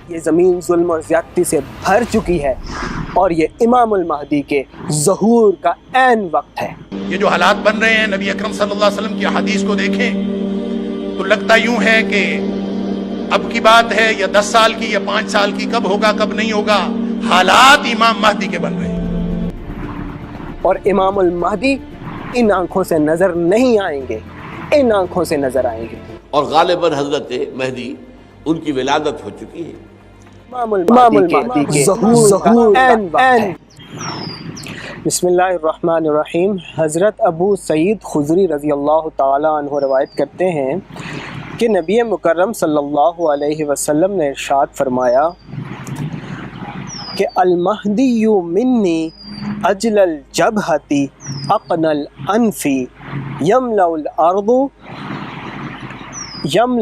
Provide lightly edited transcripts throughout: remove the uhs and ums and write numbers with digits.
یہ زمین ظلم اور زیادتی سے بھر چکی ہے اور یہ امام المہدی کے ظہور کا عین وقت ہے۔ یہ جو حالات بن رہے ہیں، نبی اکرم صلی اللہ علیہ وسلم کی حدیث کو دیکھیں تو لگتا یوں ہے کہ اب کی بات ہے یا 10 سال کی یا 5 سال کی، کب ہوگا کب نہیں ہوگا۔ حالات امام مہدی کے بن رہے ہیں اور امام المہدی ان آنکھوں سے نظر نہیں آئیں گے، ان آنکھوں سے نظر آئیں گے، اور غالباً حضرت مہدی ان کی ولادت ہو چکی ہے۔ امام المہدی کے ظہور کا عین وقت ہے۔ بسم اللہ الرحمن الرحیم۔ حضرت ابو سعید خضری رضی اللہ تعالی عنہ روایت کرتے ہیں کہ نبی مکرم صلی اللہ علیہ وسلم نے ارشاد فرمایا کہ المہدی منی اجل الجبہۃ اقن الانف یملأ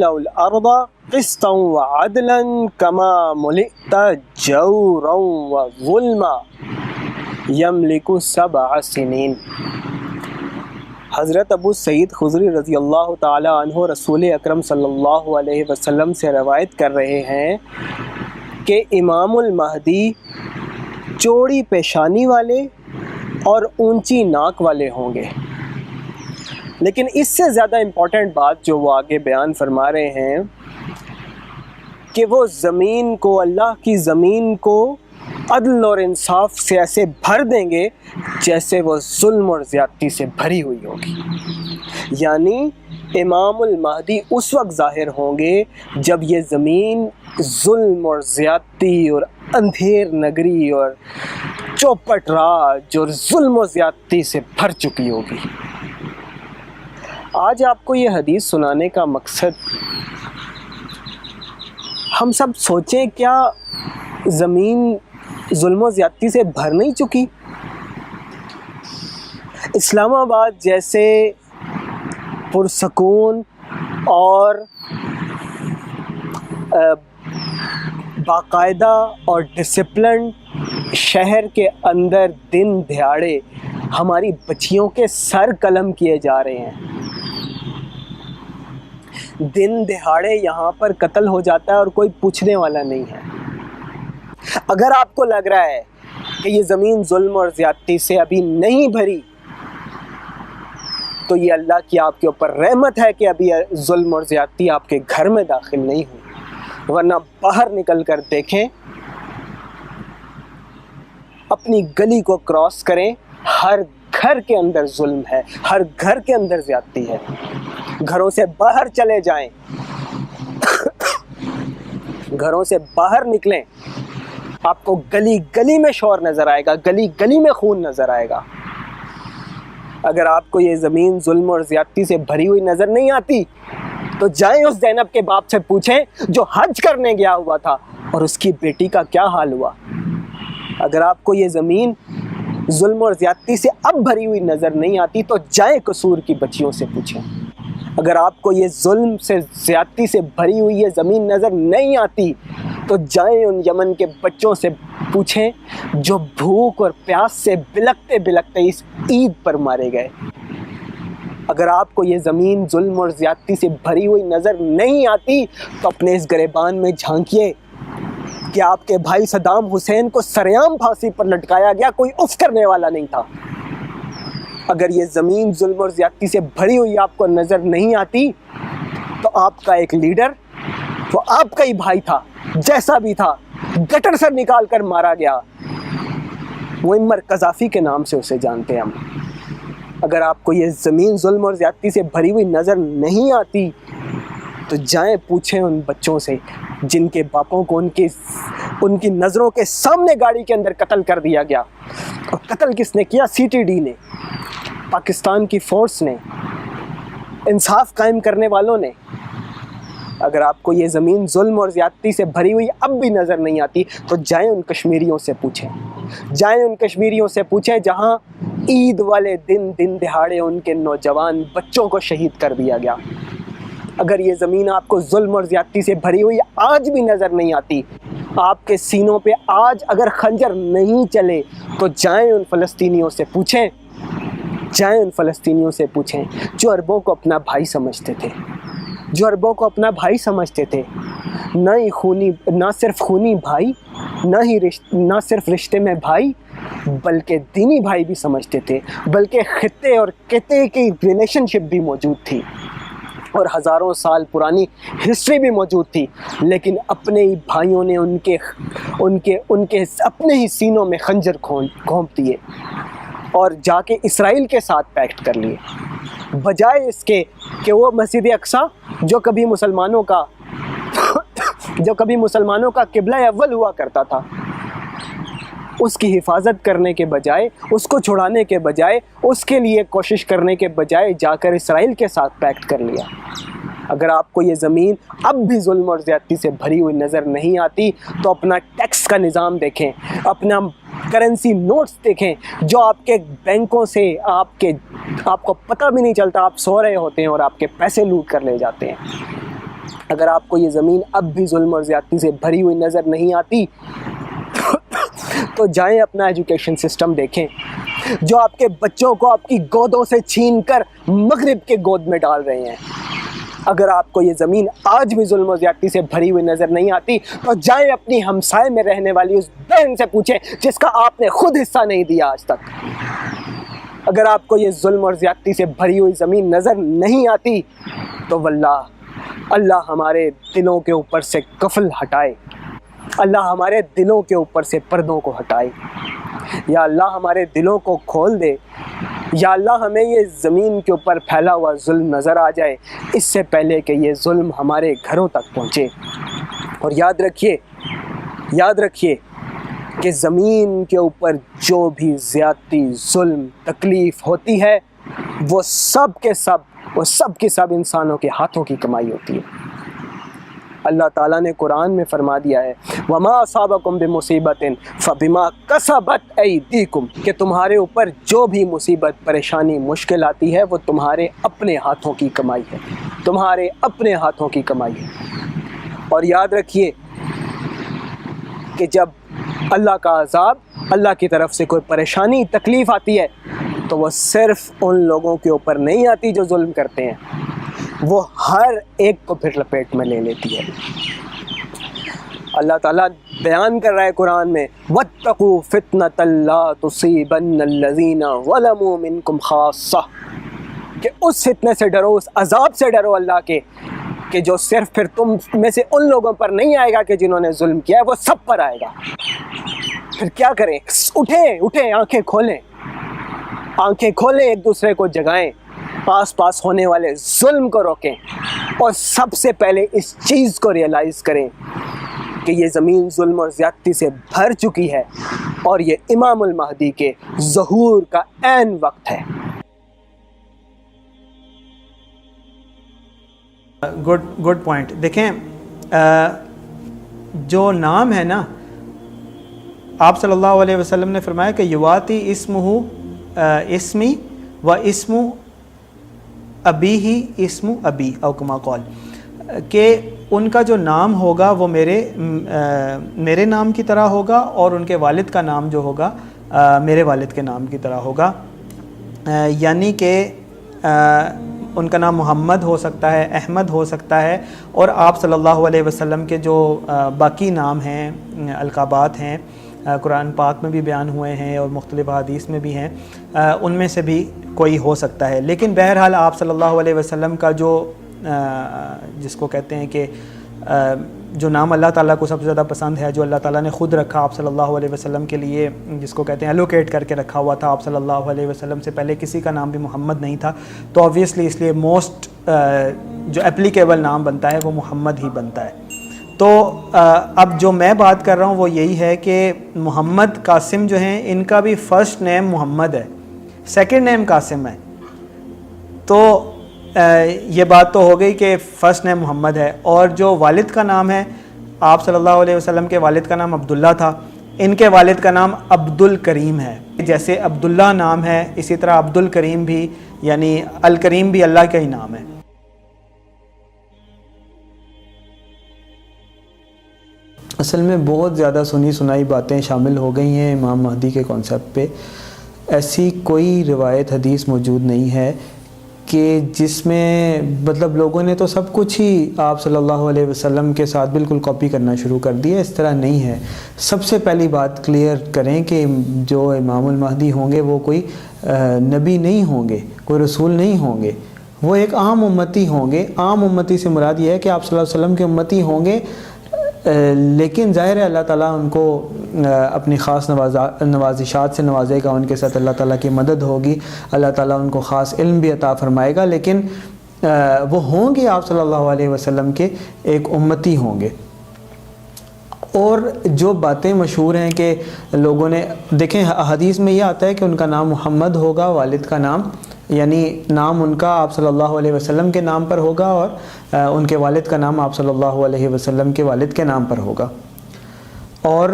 الارض قسطا وعدلا کما ملئت جورا وظلما یملک 7 سنین۔ حضرت ابو سعید خضری رضی اللہ تعالی عنہ رسول اکرم صلی اللہ علیہ وسلم سے روایت کر رہے ہیں کہ امام المہدی چوڑی پیشانی والے اور اونچی ناک والے ہوں گے، لیکن اس سے زیادہ امپورٹنٹ بات جو وہ آگے بیان فرما رہے ہیں کہ وہ زمین کو، اللہ کی زمین کو عدل اور انصاف سے ایسے بھر دیں گے جیسے وہ ظلم اور زیادتی سے بھری ہوئی ہوگی۔ یعنی امام المہدی اس وقت ظاہر ہوں گے جب یہ زمین ظلم اور زیادتی اور اندھیر نگری اور چوپٹ راج اور ظلم و زیادتی سے بھر چکی ہوگی۔ آج آپ کو یہ حدیث سنانے کا مقصد، ہم سب سوچیں کیا زمین ظلم و زیادتی سے بھر نہیں چکی؟ اسلام آباد جیسے پرسکون اور باقاعدہ اور ڈسپلن شہر کے اندر دن دہاڑے ہماری بچیوں کے سر قلم کیے جا رہے ہیں، دن دہاڑے یہاں پر قتل ہو جاتا ہے اور کوئی پوچھنے والا نہیں ہے۔ اگر آپ کو لگ رہا ہے کہ یہ زمین ظلم اور زیادتی سے ابھی نہیں بھری تو یہ اللہ کی آپ کے اوپر رحمت ہے کہ ابھی ظلم اور زیادتی آپ کے گھر میں داخل نہیں ہوئی، ورنہ باہر نکل کر دیکھیں، اپنی گلی کو کراس کریں، ہر گھر کے اندر ظلم ہے، ہر گھر کے اندر زیادتی ہے۔ گھروں سے باہر چلے جائیں، گھروں سے باہر نکلیں، آپ کو گلی گلی میں شور نظر آئے گا، گلی گلی میں خون نظر آئے گا۔ اگر آپ کو یہ زمین ظلم اور زیادتی سے بھری ہوئی نظر نہیں آتی تو جائیں اس زینب کے باپ سے پوچھیں جو حج کرنے گیا ہوا تھا اور اس کی بیٹی کا کیا حال ہوا۔ اگر آپ کو یہ زمین ظلم اور زیادتی سے اب بھری ہوئی نظر نہیں آتی تو جائیں قصور کی بچیوں سے پوچھیں۔ اگر آپ کو یہ ظلم سے زیادتی سے بھری ہوئی یہ زمین نظر نہیں آتی تو جائیں ان یمن کے بچوں سے پوچھیں جو بھوک اور پیاس سے بلکتے بلکتے اس عید پر مارے گئے۔ اگر آپ کو یہ زمین ظلم اور زیادتی سے بھری ہوئی نظر نہیں آتی تو اپنے اس گریبان میں جھانکیے کہ آپ کے بھائی صدام حسین کو سرعام پھانسی پر لٹکایا گیا، کوئی اف کرنے والا نہیں تھا۔ اگر یہ زمین ظلم اور زیادتی سے بھری ہوئی آپ کو نظر نہیں آتی تو آپ کا ایک لیڈر، وہ آپ کا ہی بھائی تھا، جیسا بھی تھا، گٹر سے نکال کر مارا گیا، معمر قذافی کے نام سے اسے جانتے ہیں ہم۔ اگر آپ کو یہ زمین ظلم اور زیادتی سے بھری ہوئی نظر نہیں آتی تو جائیں پوچھیں ان بچوں سے جن کے باپوں کو ان کی نظروں کے سامنے گاڑی کے اندر قتل کر دیا گیا۔ اور قتل کس نے کیا؟ CTD نے، پاکستان کی فورس نے، انصاف قائم کرنے والوں نے۔ اگر آپ کو یہ زمین ظلم اور زیادتی سے بھری ہوئی اب بھی نظر نہیں آتی تو جائیں ان کشمیریوں سے پوچھیں، جائیں ان کشمیریوں سے پوچھیں جہاں عید والے دن دہاڑے ان کے نوجوان بچوں کو شہید کر دیا گیا۔ اگر یہ زمین آپ کو ظلم اور زیادتی سے بھری ہوئی آج بھی نظر نہیں آتی، آپ کے سینوں پہ آج اگر خنجر نہیں چلے تو جائیں ان فلسطینیوں سے پوچھیں، جائیں ان فلسطینیوں سے پوچھیں جو عربوں کو اپنا بھائی سمجھتے تھے، جو عربوں کو اپنا بھائی سمجھتے تھے۔ نہ صرف خونی بھائی، نہ صرف رشتے میں بھائی، بلکہ دینی بھائی بھی سمجھتے تھے، بلکہ خطے اور قطعے کی ریلیشن شپ بھی موجود تھی اور ہزاروں سال پرانی ہسٹری بھی موجود تھی، لیکن اپنے ہی بھائیوں نے ان کے اپنے ہی سینوں میں خنجر گھونپ دیے اور جا کے اسرائیل کے ساتھ پیکٹ کر لیے، بجائے اس کے کہ وہ مسجد اقصی جو کبھی مسلمانوں کا قبلہ اول ہوا کرتا تھا، اس کی حفاظت کرنے کے بجائے، اس کو چھڑانے کے بجائے، اس کے لیے کوشش کرنے کے بجائے جا کر اسرائیل کے ساتھ پیکٹ کر لیا۔ اگر آپ کو یہ زمین اب بھی ظلم اور زیادتی سے بھری ہوئی نظر نہیں آتی تو اپنا ٹیکس کا نظام دیکھیں، اپنا کرنسی نوٹس دیکھیں جو آپ کے بینکوں سے آپ کو پتہ بھی نہیں چلتا، آپ سو رہے ہوتے ہیں اور آپ کے پیسے لوٹ کر لے جاتے ہیں۔ اگر آپ کو یہ زمین اب بھی ظلم اور زیادتی سے بھری ہوئی نظر نہیں آتی تو جائیں اپنا ایجوکیشن سسٹم دیکھیں جو آپ کے بچوں کو آپ کی گودوں سے چھین کر مغرب کے گود میں ڈال رہے ہیں۔ اگر آپ کو یہ زمین آج بھی ظلم و زیادتی سے بھری ہوئی نظر نہیں آتی تو جائیں اپنی ہمسائے میں رہنے والی اس بہن سے پوچھیں جس کا آپ نے خود حصہ نہیں دیا آج تک۔ اگر آپ کو یہ ظلم اور زیادتی سے بھری ہوئی زمین نظر نہیں آتی تو واللہ اللہ ہمارے دلوں کے اوپر سے کفل ہٹائے، اللہ ہمارے دلوں کے اوپر سے پردوں کو ہٹائے، یا اللہ ہمارے دلوں کو کھول دے، یا اللہ ہمیں یہ زمین کے اوپر پھیلا ہوا ظلم نظر آ جائے اس سے پہلے کہ یہ ظلم ہمارے گھروں تک پہنچے۔ اور یاد رکھیے کہ زمین کے اوپر جو بھی زیادتی، ظلم، تکلیف ہوتی ہے وہ سب کے سب انسانوں کے ہاتھوں کی کمائی ہوتی ہے۔ اللہ تعالیٰ نے قرآن میں فرما دیا ہے وَمَا أَصَابَكُم بِمُصِيبَةٍ فَبِمَا كَسَبَتْ أَيْدِيكُمْ، کہ تمہارے اوپر جو بھی مصیبت، پریشانی، مشکل آتی ہے وہ تمہارے اپنے ہاتھوں کی کمائی ہے، تمہارے اپنے ہاتھوں کی کمائی ہے۔ اور یاد رکھیے کہ جب اللہ کا عذاب، اللہ کی طرف سے کوئی پریشانی، تکلیف آتی ہے تو وہ صرف ان لوگوں کے اوپر نہیں آتی جو ظلم کرتے ہیں، وہ ہر ایک کو پھر لپیٹ میں لے لیتی ہے۔ اللہ تعالیٰ بیان کر رہا ہے قرآن میں وَاتَّقُوا فِتْنَةً لَا تُصِيبَنَّ الَّذِينَ ظَلَمُوا مِنْكُمْ خَاصَّةً، کہ اس فتنے سے ڈرو، اس عذاب سے ڈرو اللہ کے، کہ جو صرف پھر تم میں سے ان لوگوں پر نہیں آئے گا کہ جنہوں نے ظلم کیا ہے، وہ سب پر آئے گا۔ پھر کیا کریں؟ اٹھیں، آنکھیں کھولیں، ایک دوسرے کو جگائیں، آس پاس ہونے والے ظلم کو روکیں، اور سب سے پہلے اس چیز کو ریئلائز کریں کہ یہ زمین ظلم اور زیادتی سے بھر چکی ہے اور یہ امام المہدی کے ظہور کا عین وقت ہے۔ Good point. دیکھیں جو نام ہے نا، آپ صلی اللہ علیہ وسلم نے فرمایا کہ یواتی اسمہ اسمی و اسم ابی ہی اسم ابی او کما قال، کہ ان کا جو نام ہوگا وہ میرے نام کی طرح ہوگا اور ان کے والد کا نام جو ہوگا میرے والد کے نام کی طرح ہوگا، یعنی کہ ان کا نام محمد ہو سکتا ہے، احمد ہو سکتا ہے، اور آپ صلی اللہ علیہ وسلم کے جو باقی نام ہیں، القابات ہیں، قرآن پاک میں بھی بیان ہوئے ہیں اور مختلف حدیث میں بھی ہیں، ان میں سے بھی کوئی ہو سکتا ہے۔ لیکن بہرحال آپ صلی اللہ علیہ وسلم کا جو جس کو کہتے ہیں کہ جو نام اللہ تعالیٰ کو سب سے زیادہ پسند ہے، جو اللہ تعالیٰ نے خود رکھا آپ صلی اللہ علیہ وسلم کے لیے، جس کو کہتے ہیں ایلوکیٹ کر کے رکھا ہوا تھا، آپ صلی اللہ علیہ وسلم سے پہلے کسی کا نام بھی محمد نہیں تھا، تو آبویسلی اس لیے موسٹ جو اپلیکیبل نام بنتا ہے وہ محمد ہی بنتا ہے۔ تو اب جو میں بات کر رہا ہوں وہ یہی ہے کہ محمد قاسم جو ہیں ان کا بھی فرسٹ نیم محمد ہے، سیکنڈ نیم قاسم ہے، تو یہ بات تو ہو گئی کہ فرسٹ نیم محمد ہے، اور جو والد کا نام ہے، آپ صلی اللہ علیہ وسلم کے والد کا نام عبداللہ تھا، ان کے والد کا نام عبد الکریم ہے۔ جیسے عبداللہ نام ہے اسی طرح عبد الکریم بھی، یعنی الکریم بھی اللہ کا ہی نام ہے۔ اصل میں بہت زیادہ سنی سنائی باتیں شامل ہو گئی ہیں امام مہدی کے کانسیپٹ پہ۔ ایسی کوئی روایت حدیث موجود نہیں ہے کہ جس میں مطلب لوگوں نے تو سب کچھ ہی آپ صلی اللہ علیہ وسلم کے ساتھ بالکل کاپی کرنا شروع کر دیا. اس طرح نہیں ہے. سب سے پہلی بات کلیئر کریں کہ جو امام المہدی ہوں گے وہ کوئی نبی نہیں ہوں گے, کوئی رسول نہیں ہوں گے, وہ ایک عام امتی ہوں گے. عام امتی سے مراد یہ ہے کہ آپ صلی اللہ علیہ وسلم کے امتی ہوں گے, لیکن ظاہر ہے اللہ تعالیٰ ان کو اپنی خاص نوازشات سے نوازے گا, ان کے ساتھ اللہ تعالیٰ کی مدد ہوگی, اللہ تعالیٰ ان کو خاص علم بھی عطا فرمائے گا, لیکن وہ ہوں گے آپ صلی اللہ علیہ وسلم کے ایک امتی ہوں گے. اور جو باتیں مشہور ہیں کہ لوگوں نے دیکھیں حدیث میں یہ آتا ہے کہ ان کا نام محمد ہوگا, والد کا نام یعنی نام ان کا آپ صلی اللہ علیہ وسلم کے نام پر ہوگا, اور ان کے والد کا نام آپ صلی اللہ علیہ وسلم کے والد کے نام پر ہوگا. اور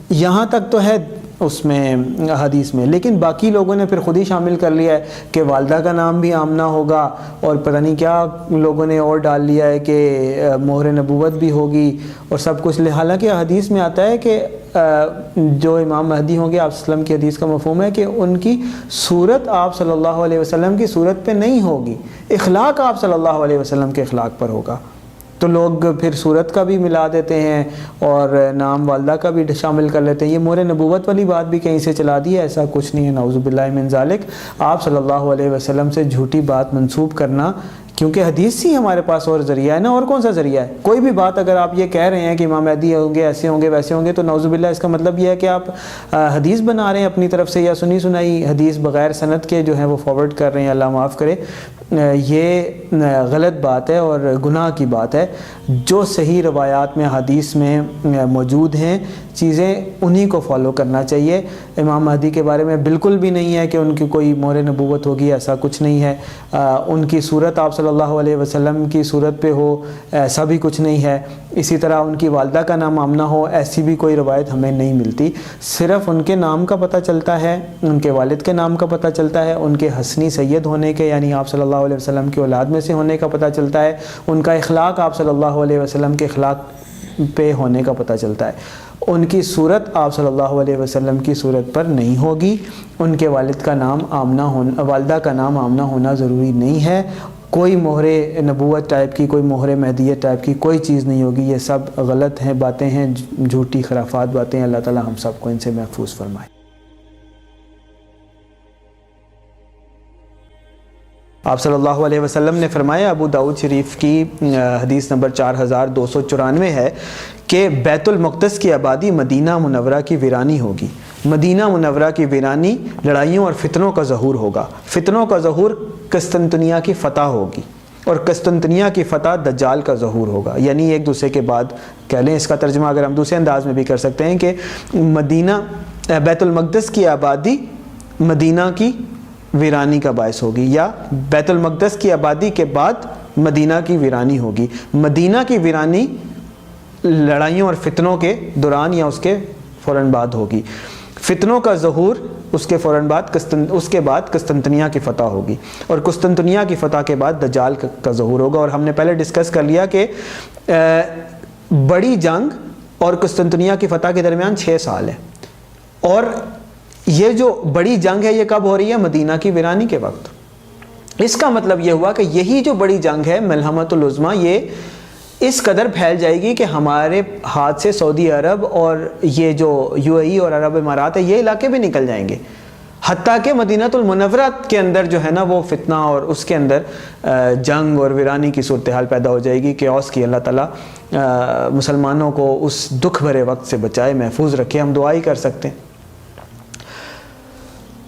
یہاں تک تو ہے اس میں حدیث میں, لیکن باقی لوگوں نے پھر خود ہی شامل کر لیا ہے کہ والدہ کا نام بھی آمنہ ہوگا, اور پتہ نہیں کیا لوگوں نے اور ڈال لیا ہے کہ مہر نبوت بھی ہوگی اور سب کچھ. حالانکہ حدیث میں آتا ہے کہ جو امام مہدی ہوں گے آپ صلی اللہ علیہ وسلم کی حدیث کا مفہوم ہے کہ ان کی صورت آپ صلی اللہ علیہ وسلم کی صورت پہ نہیں ہوگی, اخلاق آپ صلی اللہ علیہ وسلم کے اخلاق پر ہوگا. تو لوگ پھر صورت کا بھی ملا دیتے ہیں اور نام والدہ کا بھی شامل کر لیتے ہیں. یہ مہر نبوت والی بات بھی کہیں سے چلا دی ہے, ایسا کچھ نہیں ہے, نعوذ باللہ من ذالک. آپ صلی اللہ علیہ وسلم سے جھوٹی بات منسوب کرنا, کیونکہ حدیث ہی ہمارے پاس اور ذریعہ ہے نا, اور کون سا ذریعہ ہے؟ کوئی بھی بات اگر آپ یہ کہہ رہے ہیں کہ امام مہدی ہوں گے, ایسے ہوں گے, ویسے ہوں گے, تو نعوذ باللہ اس کا مطلب یہ ہے کہ آپ حدیث بنا رہے ہیں اپنی طرف سے, یا سنی سنائی حدیث بغیر سند کے جو ہیں وہ فارورڈ کر رہے ہیں. اللہ معاف کرے, یہ غلط بات ہے اور گناہ کی بات ہے. جو صحیح روایات میں حدیث میں موجود ہیں چیزیں انہی کو فالو کرنا چاہیے. امام مہدی کے بارے میں بالکل بھی نہیں ہے کہ ان کی کوئی مہر نبوت ہوگی, ایسا کچھ نہیں ہے. ان کی صورت آپ صلی اللہ علیہ وسلم کی صورت پہ ہو, ایسا بھی کچھ نہیں ہے. اسی طرح ان کی والدہ کا نام آمنہ ہو, ایسی بھی کوئی روایت ہمیں نہیں ملتی. صرف ان کے نام کا پتہ چلتا ہے, ان کے والد کے نام کا پتہ چلتا ہے, ان کے حسنی سید ہونے کے یعنی آپ صلی اللہ علیہ وسلم کی اولاد میں سے ہونے کا پتہ چلتا ہے, ان کا اخلاق آپ صلی اللہ علیہ وسلم کے اخلاق پہ ہونے کا پتہ چلتا ہے. ان کی صورت آپ صلی اللہ علیہ وسلم کی صورت پر نہیں ہوگی. ان کے والد کا نام آمنہ ہونا, والدہ کا نام آمنہ ہونا ضروری نہیں ہے. کوئی مہر نبوت ٹائپ کی, کوئی مہر مہدیت ٹائپ کی کوئی چیز نہیں ہوگی. یہ سب غلط ہیں, باتیں ہیں, جھوٹی خرافات باتیں. اللہ تعالی ہم سب کو ان سے محفوظ فرمائے. آپ صلی اللہ علیہ وسلم نے فرمایا, ابو داؤد شریف کی حدیث نمبر 4294 ہے کہ بیت المقدس کی آبادی مدینہ منورہ کی ویرانی ہوگی. مدینہ منورہ کی ویرانی لڑائیوں اور فتنوں کا ظہور ہوگا. فتنوں کا ظہور قسطنطنیہ کی فتح ہوگی, اور قسطنطنیہ کی فتح دجال کا ظہور ہوگا. یعنی ایک دوسرے کے بعد کہہ لیں. اس کا ترجمہ اگر ہم دوسرے انداز میں بھی کر سکتے ہیں کہ مدینہ بیت المقدس کی آبادی مدینہ کی ویرانی کا باعث ہوگی, یا بیت المقدس کی آبادی کے بعد مدینہ کی ویرانی ہوگی. مدینہ کی ویرانی لڑائیوں اور فتنوں کے دوران یا اس کے فوراً بعد ہوگی. فتنوں کا ظہور اس کے فوراً بعد اس کے بعد قسطنطنیہ کی فتح ہوگی, اور قسطنطنیہ کی فتح کے بعد دجال کا ظہور ہوگا. اور ہم نے پہلے ڈسکس کر لیا کہ بڑی جنگ اور قسطنطنیہ کی فتح کے درمیان 6 سال ہے, اور یہ جو بڑی جنگ ہے یہ کب ہو رہی ہے؟ مدینہ کی ویرانی کے وقت. اس کا مطلب یہ ہوا کہ یہی جو بڑی جنگ ہے ملحمۃ العظمیٰ, یہ اس قدر پھیل جائے گی کہ ہمارے ہاتھ سے سعودی عرب اور یہ جو UAE اور عرب امارات ہے یہ علاقے بھی نکل جائیں گے. حتیٰ کہ مدینہ المنورہ کے اندر جو ہے نا وہ فتنہ اور اس کے اندر جنگ اور ویرانی کی صورتحال پیدا ہو جائے گی. کیوس کی اللہ تعالیٰ مسلمانوں کو اس دکھ بھرے وقت سے بچائے, محفوظ رکھے. ہم دعا ہی کر سکتے ہیں.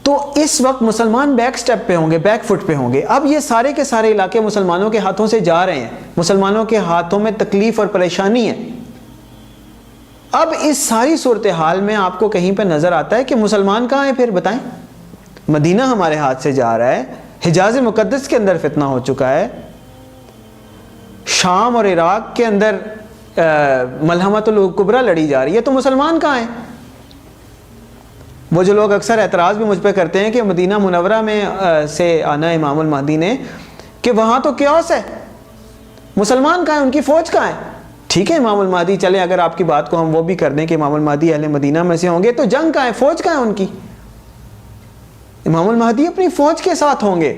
تو اس وقت مسلمان بیک سٹیپ پہ ہوں گے, بیک فٹ پہ ہوں گے. اب یہ سارے کے سارے علاقے مسلمانوں کے ہاتھوں سے جا رہے ہیں, مسلمانوں کے ہاتھوں میں تکلیف اور پریشانی ہے. اب اس ساری صورتحال میں آپ کو کہیں پہ نظر آتا ہے کہ مسلمان کہاں ہیں؟ پھر بتائیں. مدینہ ہمارے ہاتھ سے جا رہا ہے, حجاز مقدس کے اندر فتنہ ہو چکا ہے, شام اور عراق کے اندر ملحمۃ الکبریٰ لڑی جا رہی ہے, تو مسلمان کہاں ہیں؟ وہ جو لوگ اکثر اعتراض بھی مجھ پہ کرتے ہیں کہ مدینہ منورہ میں سے آنا امام المہدی نے, کہ وہاں تو کیوس ہے, مسلمان کہاں ہیں, ان کی فوج کہاں ہے؟ ٹھیک ہے امام المہدی چلیں, اگر آپ کی بات کو ہم وہ بھی کر دیں کہ امام المہدی اہل مدینہ میں سے ہوں گے, تو جنگ کہاں ہے, فوج کہاں ہے ان کی؟ امام المہدی اپنی فوج کے ساتھ ہوں گے۔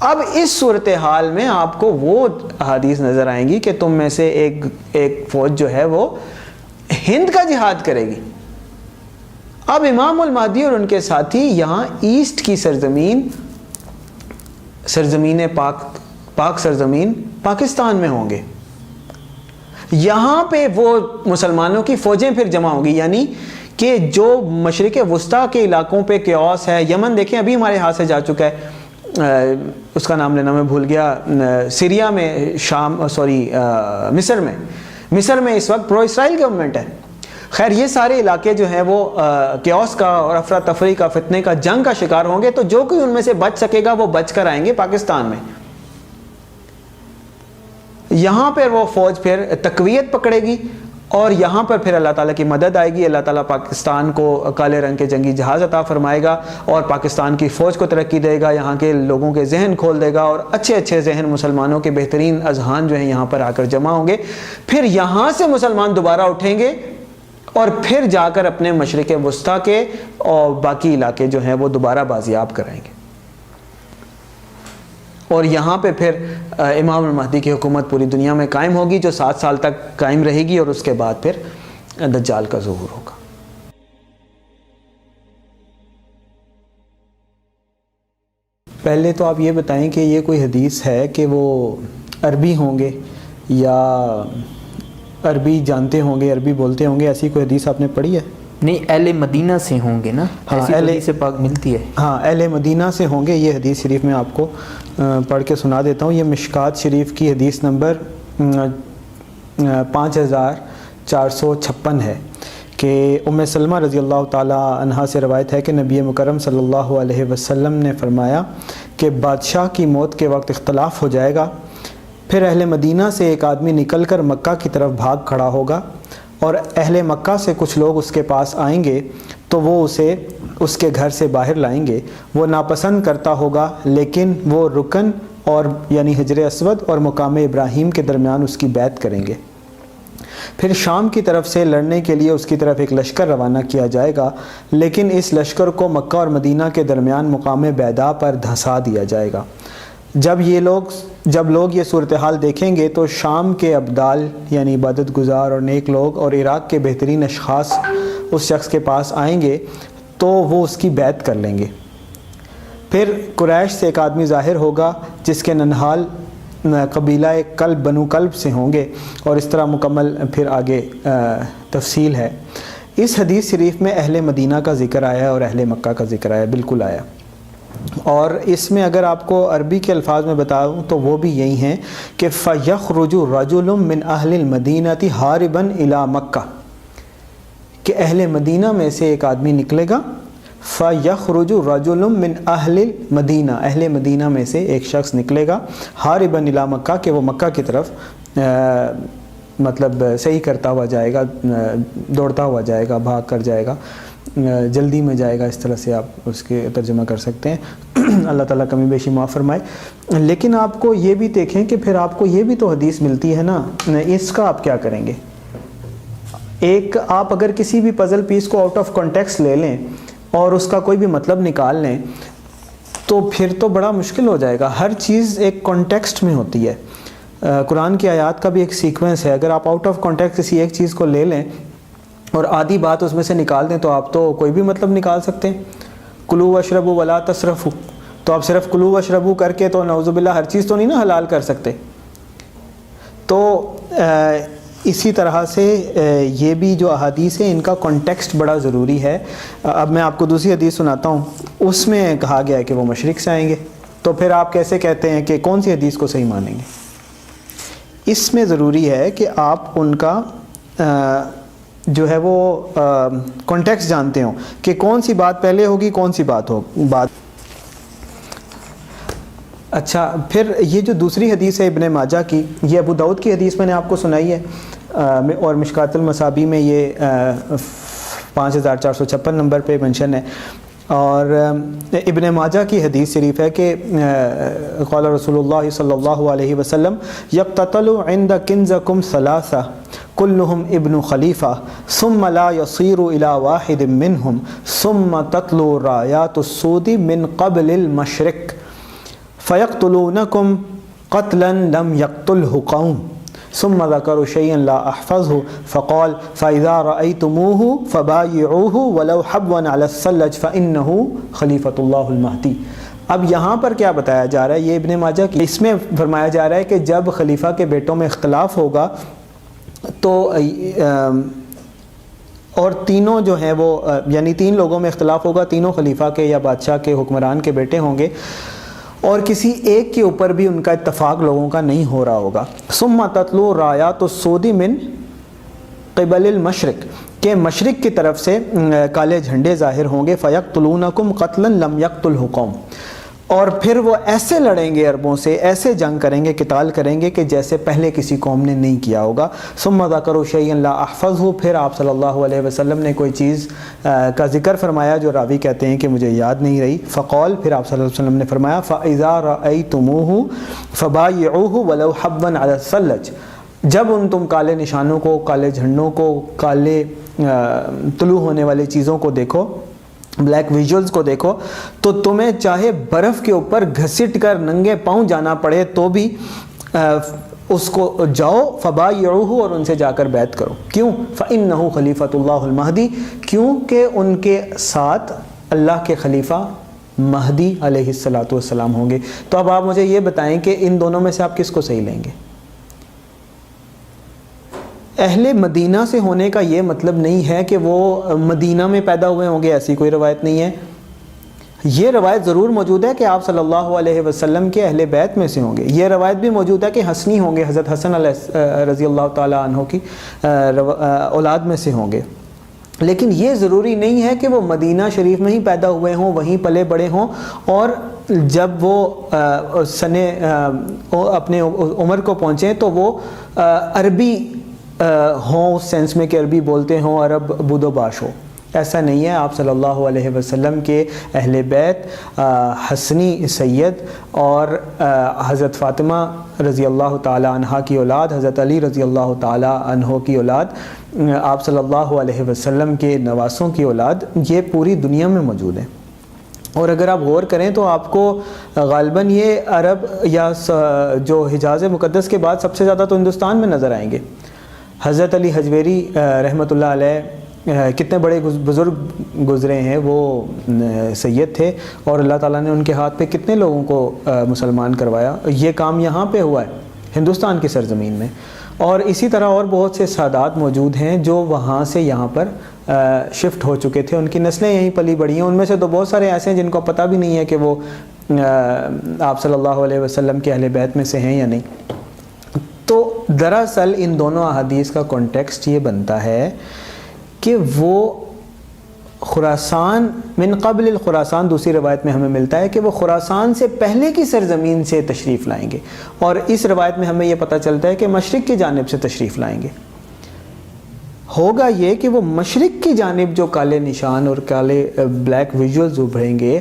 اب اس صورتحال میں آپ کو وہ احادیث نظر آئیں گی کہ تم میں سے ایک فوج جو ہے وہ ہند کا جہاد کرے گی۔ اب امام المہدی اور ان کے ساتھی یہاں ایسٹ کی سرزمین پاک سرزمین پاکستان میں ہوں گے۔ یہاں پہ وہ مسلمانوں کی فوجیں پھر جمع ہوں گی، یعنی کہ جو مشرق وسطیٰ کے علاقوں پہ کیوس ہے، یمن دیکھیں ابھی ہمارے ہاتھ سے جا چکا ہے، اس کا نام لینا میں بھول گیا، سیریا میں، مصر میں اس وقت پرو اسرائیل گورنمنٹ ہے۔ خیر یہ سارے علاقے جو ہیں وہ کیوس کا اور افراتفری کا، فتنے کا، جنگ کا شکار ہوں گے، تو جو کوئی ان میں سے بچ سکے گا وہ بچ کر آئیں گے پاکستان میں۔ یہاں پر وہ فوج پھر تقویت پکڑے گی اور یہاں پر پھر اللہ تعالیٰ کی مدد آئے گی، اللہ تعالیٰ پاکستان کو کالے رنگ کے جنگی جہاز عطا فرمائے گا اور پاکستان کی فوج کو ترقی دے گا، یہاں کے لوگوں کے ذہن کھول دے گا اور اچھے اچھے ذہن مسلمانوں کے بہترین اذہان جو ہیں یہاں پر آ کر جمع ہوں گے۔ پھر یہاں سے مسلمان دوبارہ اٹھیں گے اور پھر جا کر اپنے مشرق وسطیٰ کے اور باقی علاقے جو ہیں وہ دوبارہ بازیاب کرائیں گے، اور یہاں پہ پھر امام المہدی کی حکومت پوری دنیا میں قائم ہوگی، جو 7 سال تک قائم رہے گی، اور اس کے بعد پھر دجال کا ظہور ہوگا۔ پہلے تو آپ یہ بتائیں کہ یہ کوئی حدیث ہے کہ وہ عربی ہوں گے یا عربی جانتے ہوں گے، عربی بولتے ہوں گے، ایسی کوئی حدیث آپ نے پڑھی ہے؟ نہیں، اہل مدینہ سے ہوں گے نا، ایسی حدیث پاک ملتی ہے۔ ہاں اہل مدینہ سے ہوں گے۔ یہ حدیث شریف میں آپ کو پڑھ کے سنا دیتا ہوں۔ یہ مشکات شریف کی حدیث نمبر 5456 ہے کہ ام سلمہ رضی اللہ تعالیٰ عنہا سے روایت ہے کہ نبی مکرم صلی اللہ علیہ وسلم نے فرمایا کہ بادشاہ کی موت کے وقت اختلاف ہو جائے گا، پھر اہل مدینہ سے ایک آدمی نکل کر مکہ کی طرف بھاگ کھڑا ہوگا اور اہل مکہ سے کچھ لوگ اس کے پاس آئیں گے تو وہ اسے اس کے گھر سے باہر لائیں گے۔ وہ ناپسند کرتا ہوگا لیکن وہ رکن اور یعنی حجر اسود اور مقام ابراہیم کے درمیان اس کی بیعت کریں گے۔ پھر شام کی طرف سے لڑنے کے لیے اس کی طرف ایک لشکر روانہ کیا جائے گا، لیکن اس لشکر کو مکہ اور مدینہ کے درمیان مقام بیدا پر دھسا دیا جائے گا۔ جب لوگ یہ صورتحال دیکھیں گے تو شام کے ابدال یعنی عبادت گزار اور نیک لوگ اور عراق کے بہترین اشخاص اس شخص کے پاس آئیں گے تو وہ اس کی بیعت کر لیں گے۔ پھر قریش سے ایک آدمی ظاہر ہوگا جس کے ننہال قبیلہ کلب بنو کلب سے ہوں گے، اور اس طرح مکمل پھر آگے تفصیل ہے۔ اس حدیث شریف میں اہل مدینہ کا ذکر آیا ہے اور اہل مکہ کا ذکر آیا، بالکل آیا۔ اور اس میں اگر آپ کو عربی کے الفاظ میں بتاؤں تو وہ بھی یہی ہیں کہ فَيَخْرُجُ رَجُلٌ مِّنْ أَهْلِ الْمَدِينَةِ هَارِبًا إِلَى مَكَّةَ، کہ اہل مدینہ میں سے ایک آدمی نکلے گا۔ فَيَخْرُجُ رَجُلٌ مِّنْ أَهْلِ الْمَدِينَةِ، اہل مدینہ میں سے ایک شخص نکلے گا، ہاربًا إِلَى مکہ، کہ وہ مکہ کی طرف مطلب صحیح کرتا ہوا جائے گا، دوڑتا ہوا جائے گا، بھاگ کر جائے گا، جلدی میں جائے گا، اس طرح سے آپ اس کے ترجمہ کر سکتے ہیں۔ اللہ تعالیٰ کمی بیشی معاف فرمائے۔ لیکن آپ کو یہ بھی دیکھیں کہ پھر آپ کو یہ بھی تو حدیث ملتی ہے نا، اس کا آپ کیا کریں گے؟ ایک آپ اگر کسی بھی پزل پیس کو آؤٹ آف کانٹیکسٹ لے لیں اور اس کا کوئی بھی مطلب نکال لیں تو پھر تو بڑا مشکل ہو جائے گا۔ ہر چیز ایک کانٹیکسٹ میں ہوتی ہے۔ قرآن کی آیات کا بھی ایک سیکوینس ہے، اگر آپ آؤٹ آف کانٹیکسٹ کسی ایک چیز کو لے لیں اور آدھی بات اس میں سے نکال دیں تو آپ تو کوئی بھی مطلب نکال سکتے ہیں۔ کلو واشربو ولا تسرفو، تو آپ صرف کلو واشربو کر کے تو نعوذ باللہ ہر چیز تو نہیں نا حلال کر سکتے۔ تو اسی طرح سے یہ بھی جو احادیث ہیں ان کا کانٹیکسٹ بڑا ضروری ہے۔ اب میں آپ کو دوسری حدیث سناتا ہوں، اس میں کہا گیا ہے کہ وہ مشرق سے آئیں گے، تو پھر آپ کیسے کہتے ہیں کہ کون سی حدیث کو صحیح مانیں گے؟ اس میں ضروری ہے کہ آپ ان کا جو ہے وہ کانٹیکسٹ جانتے ہوں کہ کون سی بات پہلے ہوگی، کون سی بات اچھا پھر یہ جو دوسری حدیث ہے ابن ماجہ کی، یہ ابو داؤد کی حدیث میں نے آپ کو سنائی ہے، اور مشکات المصابی میں یہ 5456 نمبر پہ منشن ہے۔ اور ابن ماجہ کی حدیث شریف ہے کہ قال رسول اللہ صلی اللہ علیہ وسلم یقتتل عند کنزکم ثلاثہ كلهم ابن خليفة ثم لا يصير إلى واحد منهم ثم تطلع رايات السود من قبل المشرق فيقتلونكم قتلا لم يقتله قوم ثم ذكروا شيئا لا أحفظه فقال فإذا رأيتموه فبايعوه ولو حبوا على الثلج فإنه خلیفۃ اللہ المہدی۔ اب یہاں پر کیا بتایا جا رہا ہے، یہ ابن ماجہ کی، اس میں فرمایا جا رہا ہے کہ جب خلیفہ کے بیٹوں میں اختلاف ہوگا تو اور تینوں جو ہیں وہ یعنی 3 لوگوں میں اختلاف ہوگا، تینوں خلیفہ کے یا بادشاہ کے حکمران کے بیٹے ہوں گے، اور کسی ایک کے اوپر بھی ان کا اتفاق لوگوں کا نہیں ہو رہا ہوگا۔ ثم تطلع رایات السود من قبل المشرق، کہ مشرق کی طرف سے کالے جھنڈے ظاہر ہوں گے، فیقتلونکم قتلا لم یقتلہ قوم، اور پھر وہ ایسے لڑیں گے عربوں سے، ایسے جنگ کریں گے، قتال کریں گے کہ جیسے پہلے کسی قوم نے نہیں کیا ہوگا۔ ثم ذکروا شیئا لا احفظہ، پھر آپ صلی اللہ علیہ وسلم نے کوئی چیز کا ذکر فرمایا جو راوی کہتے ہیں کہ مجھے یاد نہیں رہی۔ فقال، پھر آپ صلی اللہ علیہ وسلم نے فرمایا فاذا رأیتموہ فبایعوہ ولو حبوا علی الثلج، جب تم کالے نشانوں کو، کالے جھنڈوں کو، کالے طلوع ہونے والی چیزوں کو دیکھو، بلیک ویژولز کو دیکھو، تو تمہیں چاہے برف کے اوپر گھسٹ کر ننگے پاؤں جانا پڑے تو بھی اس کو جاؤ، فبایعوہ، اور ان سے جا کر بیعت کرو۔ کیوں؟ فإنہ خلیفۃ اللہ المہدی، کیونکہ ان کے ساتھ اللہ کے خلیفہ مہدی علیہ السلام ہوں گے۔ تو اب آپ مجھے یہ بتائیں کہ ان دونوں میں سے آپ کس کو صحیح لیں گے؟ اہل مدینہ سے ہونے کا یہ مطلب نہیں ہے کہ وہ مدینہ میں پیدا ہوئے ہوں گے، ایسی کوئی روایت نہیں ہے۔ یہ روایت ضرور موجود ہے کہ آپ صلی اللہ علیہ وسلم کے اہل بیت میں سے ہوں گے، یہ روایت بھی موجود ہے کہ حسنی ہوں گے، حضرت حسن رضی اللہ تعالیٰ عنہ کی اولاد میں سے ہوں گے، لیکن یہ ضروری نہیں ہے کہ وہ مدینہ شریف میں ہی پیدا ہوئے ہوں، وہیں پلے بڑے ہوں، اور جب وہ اپنے عمر کو پہنچیں تو وہ عربی ہوں، اس سینس میں کہ عربی بولتے ہوں، عرب بود و باش ہو، ایسا نہیں ہے۔ آپ صلی اللہ علیہ وسلم کے اہل بیت حسنی سید اور حضرت فاطمہ رضی اللہ تعالی عنہ کی اولاد، حضرت علی رضی اللہ تعالی عنہ کی اولاد، آپ صلی اللہ علیہ وسلم کے نواسوں کی اولاد، یہ پوری دنیا میں موجود ہیں۔ اور اگر آپ غور کریں تو آپ کو غالباً یہ عرب یا جو حجاز مقدس کے بعد سب سے زیادہ تو ہندوستان میں نظر آئیں گے۔ حضرت علی حجویری رحمۃ اللہ علیہ کتنے بڑے بزرگ گزرے ہیں، وہ سید تھے، اور اللہ تعالیٰ نے ان کے ہاتھ پہ کتنے لوگوں کو مسلمان کروایا۔ یہ کام یہاں پہ ہوا ہے ہندوستان کی سرزمین میں، اور اسی طرح اور بہت سے سادات موجود ہیں جو وہاں سے یہاں پر شفٹ ہو چکے تھے، ان کی نسلیں یہیں پلی بڑھی ہیں۔ ان میں سے تو بہت سارے ایسے ہیں جن کو پتہ بھی نہیں ہے کہ وہ آپ صلی اللہ علیہ وسلم کے اہل بیت میں سے ہیں یا نہیں۔ تو دراصل ان دونوں احادیث کا کانٹیکسٹ یہ بنتا ہے کہ وہ خراسان من قبل الخراسان، دوسری روایت میں ہمیں ملتا ہے کہ وہ خراسان سے پہلے کی سرزمین سے تشریف لائیں گے، اور اس روایت میں ہمیں یہ پتہ چلتا ہے کہ مشرق کی جانب سے تشریف لائیں گے۔ ہوگا یہ کہ وہ مشرق کی جانب جو کالے نشان اور کالے بلیک ویژولز ابھریں گے،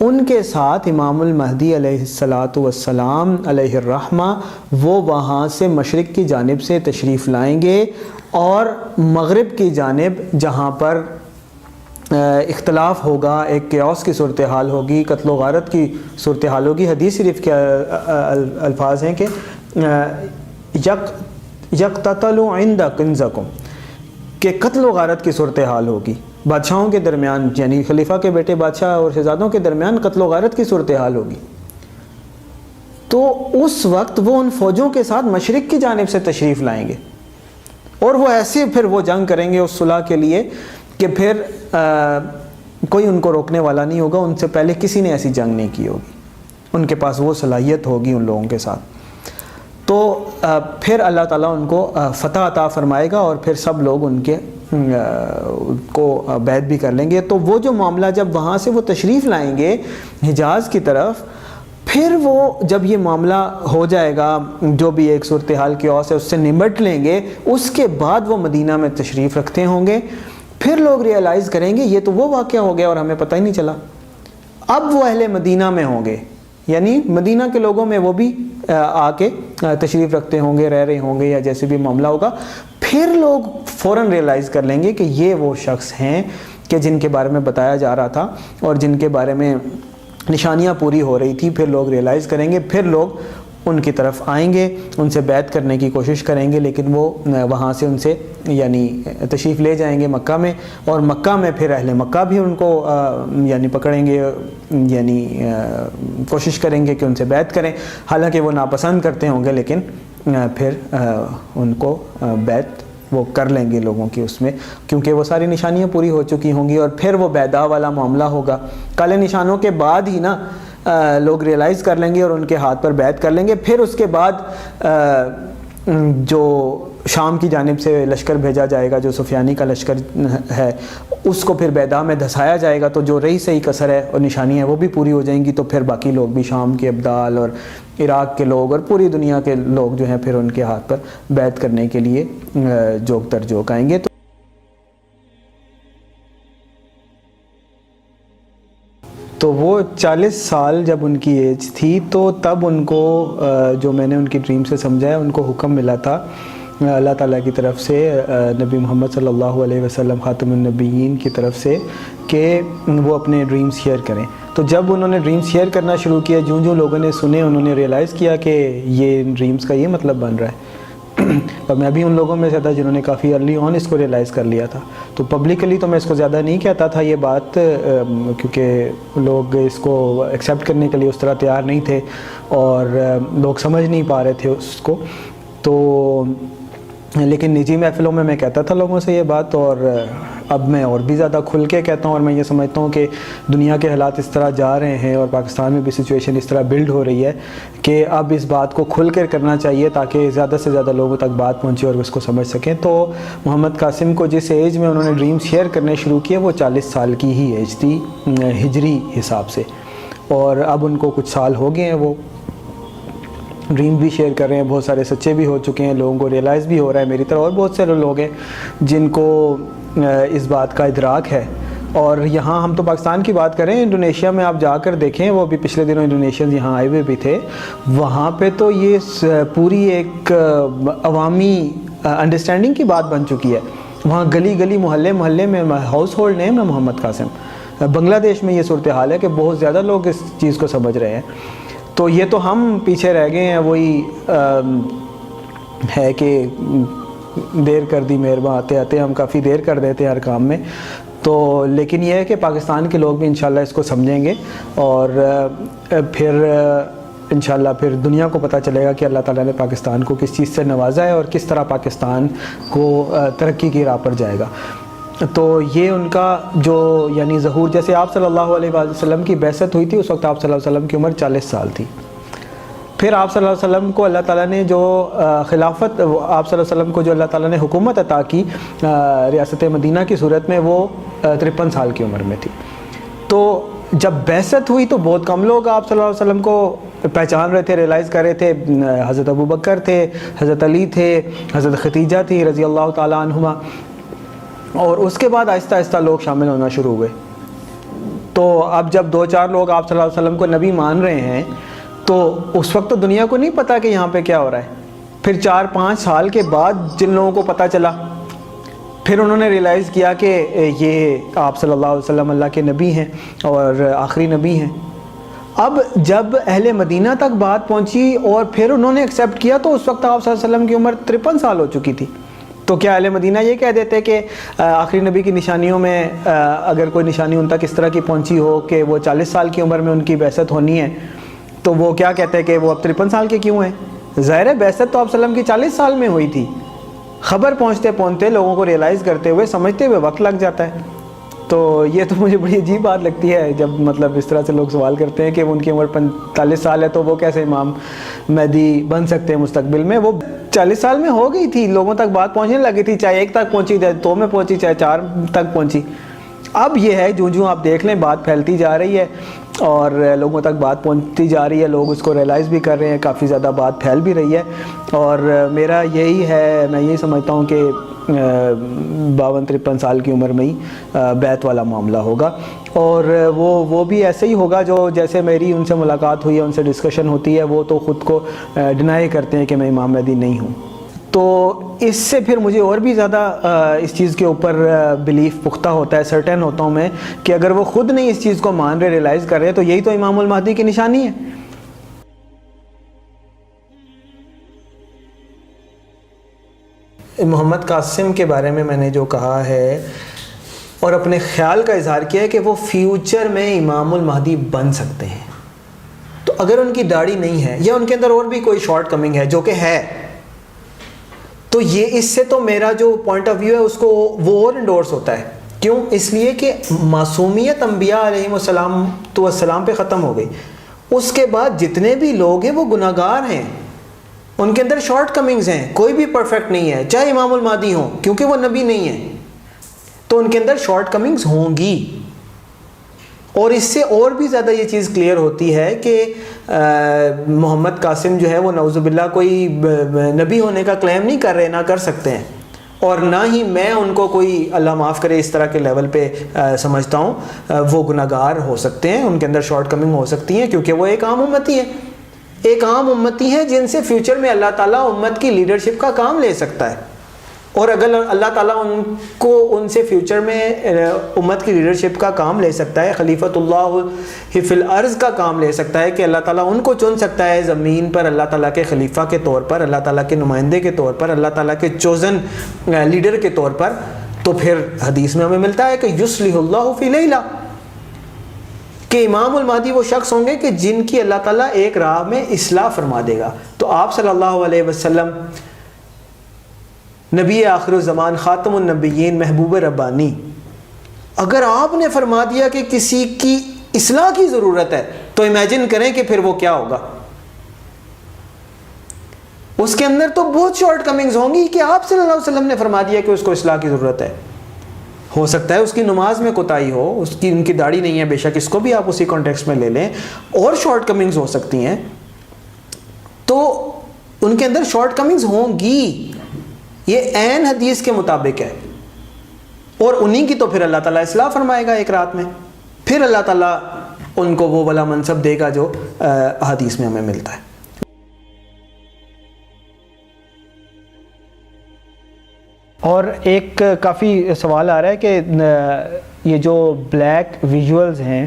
ان کے ساتھ امام المہدی علیہ السلام علیہ الرحمہ وہ وہاں سے مشرق کی جانب سے تشریف لائیں گے، اور مغرب کی جانب جہاں پر اختلاف ہوگا، ایک کیوس کی صورتحال ہوگی، قتل و غارت کی صورتحال ہوگی۔ حدیث شریف کے الفاظ ہیں کہ یقتتل عند کنزکم، کہ قتل و غارت کی صورتحال ہوگی بادشاہوں کے درمیان، یعنی خلیفہ کے بیٹے بادشاہ اور شہزادوں کے درمیان قتل و غارت کی صورتحال ہوگی۔ تو اس وقت وہ ان فوجوں کے ساتھ مشرق کی جانب سے تشریف لائیں گے، اور وہ ایسے پھر وہ جنگ کریں گے اس صلح کے لیے کہ پھر کوئی ان کو روکنے والا نہیں ہوگا، ان سے پہلے کسی نے ایسی جنگ نہیں کی ہوگی، ان کے پاس وہ صلاحیت ہوگی ان لوگوں کے ساتھ۔ تو پھر اللہ تعالیٰ ان کو فتح عطا فرمائے گا، اور پھر سب لوگ ان کے کو بیعت بھی کر لیں گے۔ تو وہ جو معاملہ جب وہاں سے وہ تشریف لائیں گے حجاز کی طرف، پھر وہ جب یہ معاملہ ہو جائے گا، جو بھی ایک صورتحال کی اوس ہے اس سے نمٹ لیں گے، اس کے بعد وہ مدینہ میں تشریف رکھتے ہوں گے، پھر لوگ ریئلائز کریں گے یہ تو وہ واقعہ ہو گیا اور ہمیں پتہ ہی نہیں چلا۔ اب وہ اہل مدینہ میں ہوں گے، یعنی مدینہ کے لوگوں میں وہ بھی آ کے تشریف رکھتے ہوں گے، رہ رہے ہوں گے یا جیسے بھی معاملہ ہوگا، پھر لوگ فوراً ریئلائز کر لیں گے کہ یہ وہ شخص ہیں کہ جن کے بارے میں بتایا جا رہا تھا اور جن کے بارے میں نشانیاں پوری ہو رہی تھی. پھر لوگ ریئلائز کریں گے، پھر لوگ ان کی طرف آئیں گے، ان سے بیعت کرنے کی کوشش کریں گے، لیکن وہ وہاں سے ان سے یعنی تشریف لے جائیں گے مکہ میں، اور مکہ میں پھر اہل مکہ بھی ان کو یعنی پکڑیں گے، یعنی کوشش کریں گے کہ ان سے بیعت کریں، حالانکہ وہ ناپسند کرتے ہوں گے، لیکن پھر ان کو بیعت وہ کر لیں گے لوگوں کی اس میں، کیونکہ وہ ساری نشانیاں پوری ہو چکی ہوں گی. اور پھر وہ بیدا والا معاملہ ہوگا. کالے نشانوں کے بعد ہی نا لوگ ریئلائز کر لیں گے اور ان کے ہاتھ پر بیعت کر لیں گے. پھر اس کے بعد جو شام کی جانب سے لشکر بھیجا جائے گا، جو سفیانی کا لشکر ہے، اس کو پھر بیدا میں دھسایا جائے گا، تو جو رہی صحیح کسر ہے اور نشانیاں وہ بھی پوری ہو جائیں گی. تو پھر باقی لوگ بھی، شام کے ابدال اور عراق کے لوگ اور پوری دنیا کے لوگ جو ہیں، پھر ان کے ہاتھ پر بیعت کرنے کے لیے جوک در جوک آئیں گے. تو وہ 40 سال جب ان کی ایج تھی، تو تب ان کو جو میں نے ان کی ڈریم سے سمجھا ہے، ان کو حکم ملا تھا اللہ تعالیٰ کی طرف سے، نبی محمد صلی اللہ علیہ وسلم خاتم النبیین کی طرف سے، کہ وہ اپنے ڈریمز شیئر کریں. تو جب انہوں نے ڈریمز شیئر کرنا شروع کیا، جوں لوگوں نے سنے، انہوں نے ریئلائز کیا کہ یہ ڈریمز کا یہ مطلب بن رہا ہے. اور میں بھی ان لوگوں میں سے تھا جنہوں نے کافی ارلی آن اس کو ریئلائز کر لیا تھا. تو پبلکلی تو میں اس کو زیادہ نہیں کہتا تھا یہ بات، کیونکہ لوگ اس کو ایکسیپٹ کرنے کے لیے اس طرح تیار نہیں تھے اور لوگ سمجھ نہیں پا رہے تھے اس کو. تو لیکن نجی محفلوں میں کہتا تھا لوگوں سے یہ بات، اور اب میں اور بھی زیادہ کھل کے کہتا ہوں. اور میں یہ سمجھتا ہوں کہ دنیا کے حالات اس طرح جا رہے ہیں اور پاکستان میں بھی سچویشن اس طرح بلڈ ہو رہی ہے کہ اب اس بات کو کھل کر کرنا چاہیے تاکہ زیادہ سے زیادہ لوگوں تک بات پہنچے اور اس کو سمجھ سکیں. تو محمد قاسم کو جس ایج میں انہوں نے ڈریم شیئر کرنے شروع کیے، وہ 40 سال کی ہی ایج تھی ہجری حساب سے، اور اب ان کو کچھ سال ہو گئے ہیں، وہ ڈریم بھی شیئر کر رہے ہیں، بہت سارے سچے بھی ہو چکے ہیں، لوگوں کو ریئلائز بھی ہو رہا ہے. میری طرح اور بہت سارے لوگ ہیں جن کو اس بات کا ادراک ہے. اور یہاں ہم تو پاکستان کی بات کریں، انڈونیشیا میں آپ جا کر دیکھیں، وہ بھی پچھلے دنوں انڈونیشینز یہاں آئے ہوئے بھی تھے، وہاں پہ تو یہ پوری ایک عوامی انڈرسٹینڈنگ کی بات بن چکی ہے. وہاں گلی گلی محلے محلے میں ہاؤس ہولڈ نیم ہے محمد قاسم. بنگلہ دیش میں یہ صورتحال ہے کہ بہت زیادہ لوگ اس چیز کو سمجھ رہے ہیں. تو یہ تو ہم پیچھے رہ گئے ہیں، وہی ہے کہ دیر کر دی مہرباں، آتے آتے ہم کافی دیر کر دیتے ہیں ہر کام میں. تو لیکن یہ ہے کہ پاکستان کے لوگ بھی انشاءاللہ اس کو سمجھیں گے، اور پھر انشاءاللہ پھر دنیا کو پتہ چلے گا کہ اللہ تعالیٰ نے پاکستان کو کس چیز سے نوازا ہے اور کس طرح پاکستان کو ترقی کی راہ پر جائے گا. تو یہ ان کا جو یعنی ظہور، جیسے آپ صلی اللہ علیہ وسلم کی بعثت ہوئی تھی، اس وقت آپ صلی اللہ علیہ وسلم کی عمر 40 سال تھی. پھر آپ صلی اللہ علیہ وسلم کو اللہ تعالیٰ نے جو خلافت، آپ صلی اللہ علیہ وسلم کو جو اللہ تعالیٰ نے حکومت عطا کی ریاست مدینہ کی صورت میں، وہ 53 سال کی عمر میں تھی. تو جب بعثت ہوئی تو بہت کم لوگ آپ صلی اللہ علیہ وسلم کو پہچان رہے تھے، ریئلائز کر رہے تھے. حضرت ابوبکر تھے، حضرت علی تھے، حضرت خدیجہ تھی رضی اللہ تعالیٰ عنہما، اور اس کے بعد آہستہ آہستہ لوگ شامل ہونا شروع ہوئے. تو اب جب 2-4 لوگ آپ صلی اللہ علیہ وسلم کو نبی مان رہے ہیں، تو اس وقت تو دنیا کو نہیں پتا کہ یہاں پہ کیا ہو رہا ہے. پھر 4-5 سال کے بعد جن لوگوں کو پتہ چلا، پھر انہوں نے ریئلائز کیا کہ یہ آپ صلی اللہ علیہ وسلم اللہ کے نبی ہیں اور آخری نبی ہیں. اب جب اہل مدینہ تک بات پہنچی اور پھر انہوں نے ایکسیپٹ کیا، تو اس وقت آپ صلی اللہ علیہ وسلم کی عمر 53 سال ہو چکی تھی. تو کیا اہل مدینہ یہ کہہ دیتے کہ آخری نبی کی نشانیوں میں اگر کوئی نشانی ان تک اس طرح کی پہنچی ہو کہ وہ 40 سال کی عمر میں ان کی بعثت ہونی ہے، تو وہ کیا کہتے ہیں کہ وہ اب 53 سال کے کیوں ہیں؟ ظاہر ہے بعثت تو آپ صلی اللہ علیہ وسلم کی 40 سال میں ہوئی تھی. خبر پہنچتے پہنچتے لوگوں کو ریئلائز کرتے ہوئے سمجھتے ہوئے وقت لگ جاتا ہے. تو یہ تو مجھے بڑی عجیب بات لگتی ہے جب مطلب اس طرح سے لوگ سوال کرتے ہیں کہ ان کی عمر 45 سال ہے تو وہ کیسے امام مہدی بن سکتے ہیں مستقبل میں. وہ 40 سال میں ہو گئی تھی، لوگوں تک بات پہنچنے لگی تھی، چاہے 1 تک پہنچی، چاہے 2 میں پہنچی، چاہے 4 تک پہنچی. اب یہ ہے جوں آپ دیکھ لیں بات پھیلتی جا رہی ہے. اور لوگوں تک بات پہنچتی جا رہی ہے, لوگ اس کو ریئلائز بھی کر رہے ہیں, کافی زیادہ بات پھیل بھی رہی ہے. اور میرا یہی ہے, میں یہی سمجھتا ہوں کہ 52-53 سال کی عمر میں ہی بیعت والا معاملہ ہوگا, اور وہ بھی ایسے ہی ہوگا جو جیسے میری ان سے ملاقات ہوئی ہے, ان سے ڈسکشن ہوتی ہے, وہ تو خود کو ڈینائی کرتے ہیں کہ میں امام مہدی نہیں ہوں. تو اس سے پھر مجھے اور بھی زیادہ اس چیز کے اوپر بلیف پختہ ہوتا ہے, سرٹن ہوتا ہوں میں کہ اگر وہ خود نہیں اس چیز کو مان رہے, ریئلائز کر رہے, تو یہی تو امام المہدی کی نشانی ہے. محمد قاسم کے بارے میں نے جو کہا ہے اور اپنے خیال کا اظہار کیا ہے کہ وہ فیوچر میں امام المہدی بن سکتے ہیں, تو اگر ان کی داڑھی نہیں ہے یا ان کے اندر اور بھی کوئی شارٹ کمنگ ہے, جو کہ ہے, تو یہ اس سے تو میرا جو پوائنٹ آف ویو ہے اس کو وہ اور انڈورس ہوتا ہے. کیوں؟ اس لیے کہ معصومیت انبیاء علیہم السلام پہ ختم ہو گئی. اس کے بعد جتنے بھی لوگ ہیں وہ گناہ گار ہیں, ان کے اندر شارٹ کمنگز ہیں, کوئی بھی پرفیکٹ نہیں ہے, چاہے امام المہدی ہوں, کیونکہ وہ نبی نہیں ہیں, تو ان کے اندر شارٹ کمنگز ہوں گی. اور اس سے اور بھی زیادہ یہ چیز کلیئر ہوتی ہے کہ محمد قاسم جو ہے وہ نعوذ باللہ کوئی نبی ہونے کا کلیم نہیں کر رہے, نہ کر سکتے ہیں, اور نہ ہی میں ان کو کوئی اللہ معاف کرے اس طرح کے لیول پہ سمجھتا ہوں. وہ گناہ گار ہو سکتے ہیں, ان کے اندر شارٹ کمنگ ہو سکتی ہیں, کیونکہ وہ ایک عام امتی ہے, ایک عام امتی ہے جن سے فیوچر میں اللہ تعالیٰ امت کی لیڈرشپ کا کام لے سکتا ہے. اور اگر اللہ تعالیٰ ان سے فیوچر میں امت کی لیڈرشپ کا کام لے سکتا ہے, خلیفۃ اللہ فی الارض کا کام لے سکتا ہے, کہ اللہ تعالیٰ ان کو چن سکتا ہے زمین پر اللہ تعالیٰ کے خلیفہ کے طور پر, اللہ تعالیٰ کے نمائندے کے طور پر, اللہ تعالیٰ کے چوزن لیڈر کے طور پر, تو پھر حدیث میں ہمیں ملتا ہے کہ یصلح اللہ فی لیلہ, کہ امام المہدی وہ شخص ہوں گے کہ جن کی اللہ تعالیٰ ایک راہ میں اصلاح فرما دے گا. تو آپ صلی اللہ علیہ وسلم نبی آخر الزمان, خاتم النبیین, محبوب ربانی, اگر آپ نے فرما دیا کہ کسی کی اصلاح کی ضرورت ہے, تو امیجن کریں کہ پھر وہ کیا ہوگا. اس کے اندر تو بہت شارٹ کمنگز ہوں گی کہ آپ صلی اللہ علیہ وسلم نے فرما دیا کہ اس کو اصلاح کی ضرورت ہے. ہو سکتا ہے اس کی نماز میں کوتاہی ہو, ان کی داڑھی نہیں ہے, بے شک اس کو بھی آپ اسی کانٹیکسٹ میں لے لیں, اور شارٹ کمنگز ہو سکتی ہیں, تو ان کے اندر شارٹ کمنگز ہوں گی. یہ عین حدیث کے مطابق ہے, اور انہی کی تو پھر اللہ تعالیٰ اصلاح فرمائے گا ایک رات میں, پھر اللہ تعالیٰ ان کو وہ والا منصب دے گا جو حدیث میں ہمیں ملتا ہے. اور ایک کافی سوال آ رہا ہے کہ یہ جو بلیک ویژولز ہیں,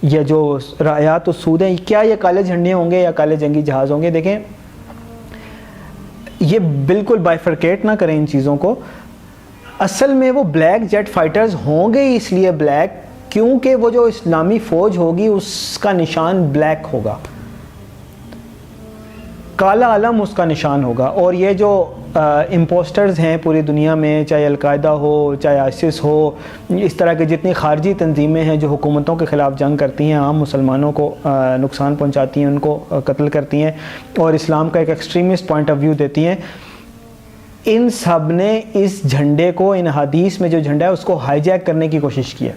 یا جو رایات السود ہیں, کیا یہ کالے جھنڈے ہوں گے یا کالے جنگی جہاز ہوں گے؟ دیکھیں, یہ بالکل بائفرکیٹ نہ کریں ان چیزوں کو. اصل میں وہ بلیک جیٹ فائٹرز ہوں گے اس لیے بلیک, کیونکہ وہ جو اسلامی فوج ہوگی اس کا نشان بلیک ہوگا, کالا علم اس کا نشان ہوگا. اور یہ جو امپوسٹرز ہیں پوری دنیا میں, چاہے القاعدہ ہو, چاہے آئسس ہو, اس طرح کے جتنی خارجی تنظیمیں ہیں جو حکومتوں کے خلاف جنگ کرتی ہیں, عام مسلمانوں کو نقصان پہنچاتی ہیں, ان کو قتل کرتی ہیں, اور اسلام کا ایک ایکسٹریمسٹ پوائنٹ آف ویو دیتی ہیں, ان سب نے اس جھنڈے کو, ان حدیث میں جو جھنڈا ہے اس کو ہائی جیک کرنے کی کوشش کی ہے.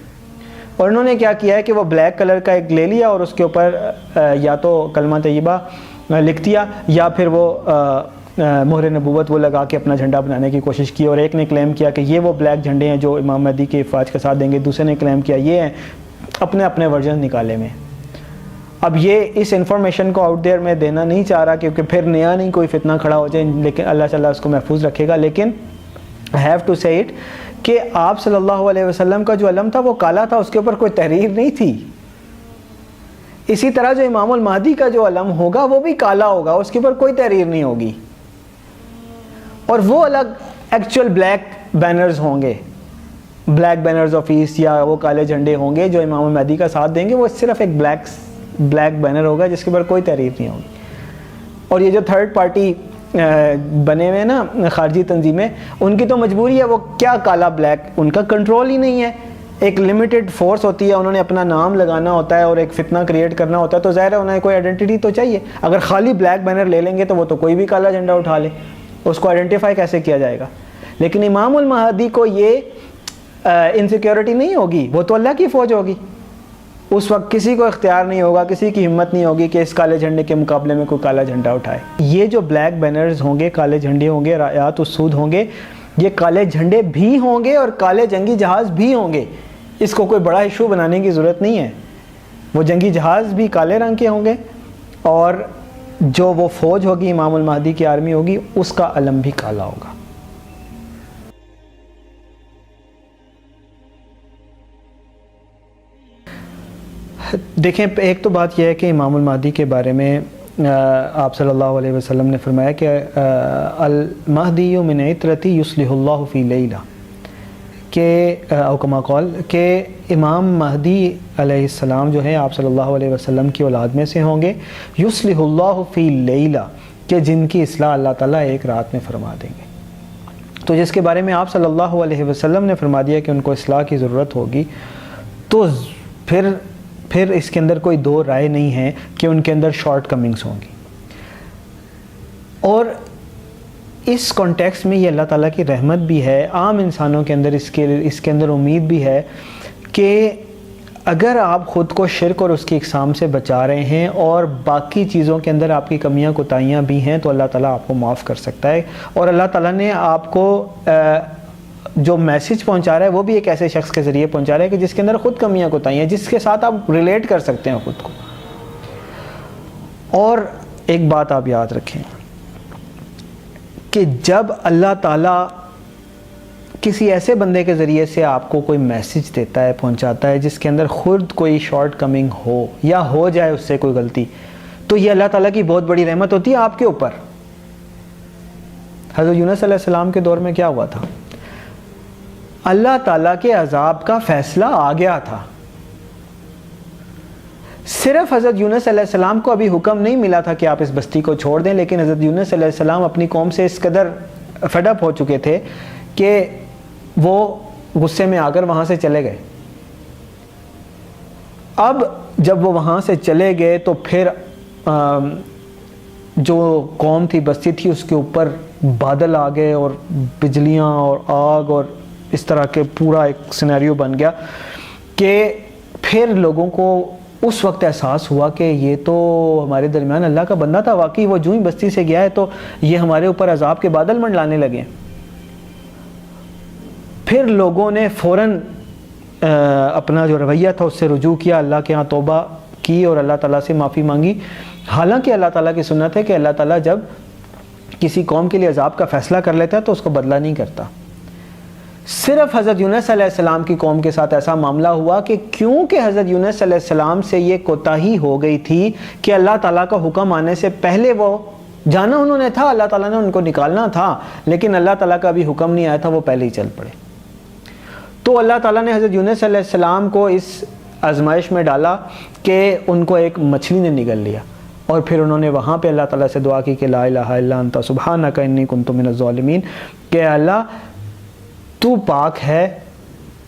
اور انہوں نے کیا کیا ہے کہ وہ بلیک کلر کا ایک لے لیا, اور اس کے اوپر یا تو کلمہ طیبہ لکھ دیا, یا پھر وہ مہر نبوت وہ لگا کے اپنا جھنڈا بنانے کی کوشش کی. اور ایک نے کلیم کیا کہ یہ وہ بلیک جھنڈے ہیں جو امام مہدی کے افواج کا ساتھ دیں گے, دوسرے نے کلیم کیا یہ ہیں, اپنے اپنے ورژن نکالے میں. اب یہ اس انفارمیشن کو آؤٹ دیئر میں دینا نہیں چاہ رہا, کیونکہ پھر نیا نہیں کوئی فتنہ کھڑا ہو جائے, لیکن اللہ تعالیٰ اس کو محفوظ رکھے گا. لیکن I have to say it کہ آپ صلی اللہ علیہ وسلم کا جو علم تھا وہ کالا تھا, اس کے اوپر کوئی تحریر نہیں تھی. اسی طرح جو امام المہدی کا جو علم ہوگا وہ بھی کالا ہوگا, اس کے اوپر کوئی تحریر نہیں ہوگی, اور وہ الگ ایکچوئل بلیک بینرز ہوں گے, بلیک بینرز آف ایسٹ, یا وہ کالے جھنڈے ہوں گے جو امام المہدی کا ساتھ دیں گے. وہ صرف ایک بلیک بینر ہوگا جس کے اوپر کوئی تحریر نہیں ہوگی. اور یہ جو تھرڈ پارٹی بنے ہوئے نا خارجی تنظیمیں, ان کی تو مجبوری ہے, وہ کیا کالا بلیک, ان کا کنٹرول ہی نہیں ہے. ایک لمیٹڈ فورس ہوتی ہے, انہوں نے اپنا نام لگانا ہوتا ہے اور ایک فتنہ کریٹ کرنا ہوتا ہے, تو ظاہر ہے انہیں کوئی آئیڈینٹی تو چاہیے. اگر خالی بلیک بینر لے لیں گے تو وہ تو کوئی بھی کالا جھنڈا اٹھا لے, اس کو آئیڈینٹیفائی کیسے کیا جائے گا؟ لیکن امام المہدی کو یہ انسیکیورٹی نہیں ہوگی, وہ تو اللہ کی فوج ہوگی, اس وقت کسی کو اختیار نہیں ہوگا, کسی کی ہمت نہیں ہوگی کہ اس کالے جھنڈے کے مقابلے میں کوئی کالا جھنڈا اٹھائے. یہ جو بلیک بینرز ہوں گے, کالے جھنڈے ہوں گے, رایات السود ہوں گے, یہ کالے جھنڈے بھی ہوں گے اور کالے جنگی جہاز بھی ہوں گے. اس کو کوئی بڑا ایشو بنانے کی ضرورت نہیں ہے. وہ جنگی جہاز بھی کالے رنگ کے ہوں گے اور جو وہ فوج ہوگی امام المہدی کی آرمی ہوگی اس کا علم بھی کالا ہوگا. دیکھیں, ایک تو بات یہ ہے کہ امام المہدی کے بارے میں آپ صلی اللہ علیہ وسلم نے فرمایا کہ المہدی من عطرتی یصلح اللہ فی لیلہ, کہ او کما قال کہ امام مہدی علیہ السلام جو ہیں آپ صلی اللہ علیہ وسلم کی اولاد میں سے ہوں گے, یصلح اللہ فی لیلہ, کہ جن کی اصلاح اللہ تعالیٰ ایک رات میں فرما دیں گے. تو جس کے بارے میں آپ صلی اللہ علیہ وسلم نے فرما دیا کہ ان کو اصلاح کی ضرورت ہوگی, تو پھر اس کے اندر کوئی دو رائے نہیں ہے کہ ان کے اندر شارٹ کمنگز ہوں گی. اور اس کانٹیکس میں یہ اللہ تعالیٰ کی رحمت بھی ہے, عام انسانوں کے اندر اس کے اندر امید بھی ہے کہ اگر آپ خود کو شرک اور اس کی اقسام سے بچا رہے ہیں اور باقی چیزوں کے اندر آپ کی کمیاں کوتاہیاں بھی ہیں, تو اللہ تعالیٰ آپ کو معاف کر سکتا ہے. اور اللہ تعالیٰ نے آپ کو جو میسج پہنچا رہا ہے وہ بھی ایک ایسے شخص کے ذریعے پہنچا رہا ہے کہ جس کے اندر خود کمیاں کوتاہیاں ہیں, جس کے ساتھ آپ ریلیٹ کر سکتے ہیں خود کو. اور ایک بات آپ یاد رکھیں کہ جب اللہ تعالیٰ کسی ایسے بندے کے ذریعے سے آپ کو کوئی میسج دیتا ہے, پہنچاتا ہے, جس کے اندر خود کوئی شارٹ کمنگ ہو یا ہو جائے اس سے کوئی غلطی, تو یہ اللہ تعالیٰ کی بہت بڑی رحمت ہوتی ہے آپ کے اوپر. حضرت یونس علیہ السلام کے دور میں کیا ہوا تھا؟ اللہ تعالیٰ کے عذاب کا فیصلہ آ گیا تھا. صرف حضرت یونس علیہ السلام کو ابھی حکم نہیں ملا تھا کہ آپ اس بستی کو چھوڑ دیں, لیکن حضرت یونس علیہ السلام اپنی قوم سے اس قدر فیڈ اپ ہو چکے تھے کہ وہ غصے میں آ کر وہاں سے چلے گئے. اب جب وہ وہاں سے چلے گئے تو پھر جو قوم تھی, بستی تھی, اس کے اوپر بادل آ گئے اور بجلیاں اور آگ اور اس طرح کے پورا ایک سینیریو بن گیا کہ پھر لوگوں کو اس وقت احساس ہوا کہ یہ تو ہمارے درمیان اللہ کا بندہ تھا, واقعی وہ جو ہی بستی سے گیا ہے تو یہ ہمارے اوپر عذاب کے بادل منڈلانے لگے. پھر لوگوں نے فوراً اپنا جو رویہ تھا اس سے رجوع کیا, اللہ کے ہاں توبہ کی اور اللہ تعالیٰ سے معافی مانگی. حالانکہ اللہ تعالیٰ کی سنت ہے کہ اللہ تعالیٰ جب کسی قوم کے لیے عذاب کا فیصلہ کر لیتا ہے تو اس کو بدلہ نہیں کرتا. صرف حضرت یونس علیہ السلام کی قوم کے ساتھ ایسا معاملہ ہوا کہ کیونکہ حضرت یونس علیہ السلام سے یہ کوتاہی ہو گئی تھی کہ اللہ تعالیٰ کا حکم آنے سے پہلے وہ جانا انہوں نے تھا, اللہ تعالیٰ نے ان کو نکالنا تھا, لیکن اللہ تعالیٰ کا ابھی حکم نہیں آیا تھا, وہ پہلے ہی چل پڑے. تو اللہ تعالیٰ نے حضرت یونس علیہ السلام کو اس آزمائش میں ڈالا کہ ان کو ایک مچھلی نے نگل لیا, اور پھر انہوں نے وہاں پہ اللہ تعالیٰ سے دعا کی کہ لا الہ الا انت سبحانک انی کنت من الظالمین, کہ اللہ تو پاک ہے,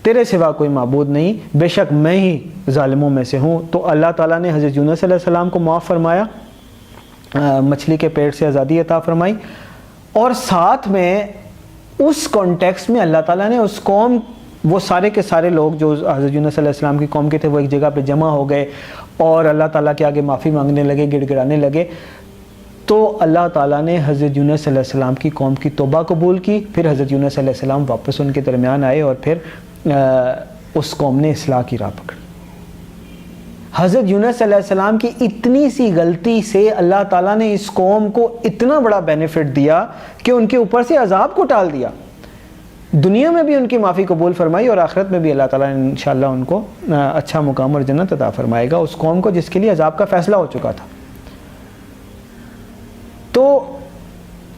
تیرے سوا کوئی معبود نہیں, بے شک میں ہی ظالموں میں سے ہوں. تو اللہ تعالیٰ نے حضرت یونس علیہ السلام کو معاف فرمایا, مچھلی کے پیٹ سے آزادی عطا فرمائی, اور ساتھ میں اس کانٹیکسٹ میں اللہ تعالیٰ نے اس قوم, وہ سارے کے سارے لوگ جو حضرت یونس علیہ السلام کی قوم کے تھے, وہ ایک جگہ پہ جمع ہو گئے اور اللہ تعالیٰ کے آگے معافی مانگنے لگے, گڑ گڑانے لگے. تو اللہ تعالیٰ نے حضرت یونس علیہ السلام کی قوم کی توبہ قبول کی. پھر حضرت یونس علیہ السلام واپس ان کے درمیان آئے اور پھر اس قوم نے اصلاح کی راہ پکڑی. حضرت یونس علیہ السلام کی اتنی سی غلطی سے اللہ تعالیٰ نے اس قوم کو اتنا بڑا بینیفٹ دیا کہ ان کے اوپر سے عذاب کو ٹال دیا. دنیا میں بھی ان کی معافی قبول فرمائی اور آخرت میں بھی اللہ تعالیٰ نے انشاءاللہ ان کو اچھا مقام اور جنت عطا فرمائے گا, اس قوم کو جس کے لیے عذاب کا فیصلہ ہو چکا تھا. تو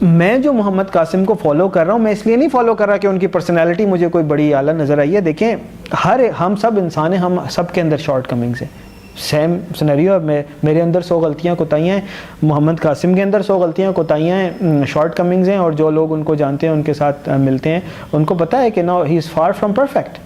میں جو محمد قاسم کو فالو کر رہا ہوں, میں اس لیے نہیں فالو کر رہا کہ ان کی پرسنالٹی مجھے کوئی بڑی اعلیٰ نظر آئی ہے. دیکھیں, ہم سب انسان ہیں, ہم سب کے اندر شارٹ کمنگز ہیں. سیم سنیریو, میرے اندر 100 غلطیاں کوتاہیاں ہیں, محمد قاسم کے اندر 100 غلطیاں کوتاہیاں ہیں, شارٹ کمنگز ہیں, اور جو لوگ ان کو جانتے ہیں, ان کے ساتھ ملتے ہیں, ان کو پتہ ہے کہ نو ہی از فار فرام پرفیکٹ.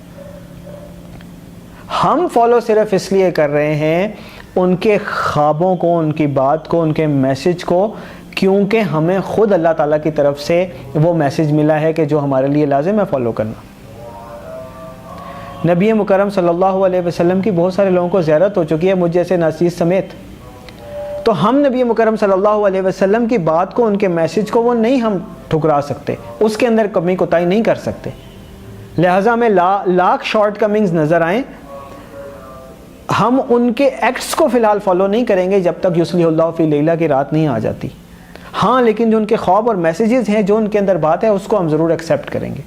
ہم فالو صرف اس لیے کر رہے ہیں ان کے خوابوں کو, ان کی بات کو, ان کے میسج کو, کیونکہ ہمیں خود اللہ تعالیٰ کی طرف سے وہ میسج ملا ہے کہ جو ہمارے لیے لازم ہے فالو کرنا. نبی مکرم صلی اللہ علیہ وسلم کی بہت سارے لوگوں کو زیارت ہو چکی ہے، مجھ جیسے ناچیز سمیت، تو ہم نبی مکرم صلی اللہ علیہ وسلم کی بات کو، ان کے میسج کو وہ نہیں ہم ٹھکرا سکتے، اس کے اندر کمی کوتاہی نہیں کر سکتے، لہٰذا ہمیں لاکھ شارٹ کمنگز نظر آئیں، ہم ان کے ایکٹس کو فی الحال فالو نہیں کریں گے جب تک یصلح اللہ فی لیلہ کی رات نہیں آ جاتی، ہاں لیکن جو ان کے خواب اور میسیجز ہیں، جو ان کے اندر بات ہے، اس کو ہم ضرور ایکسیپٹ کریں گے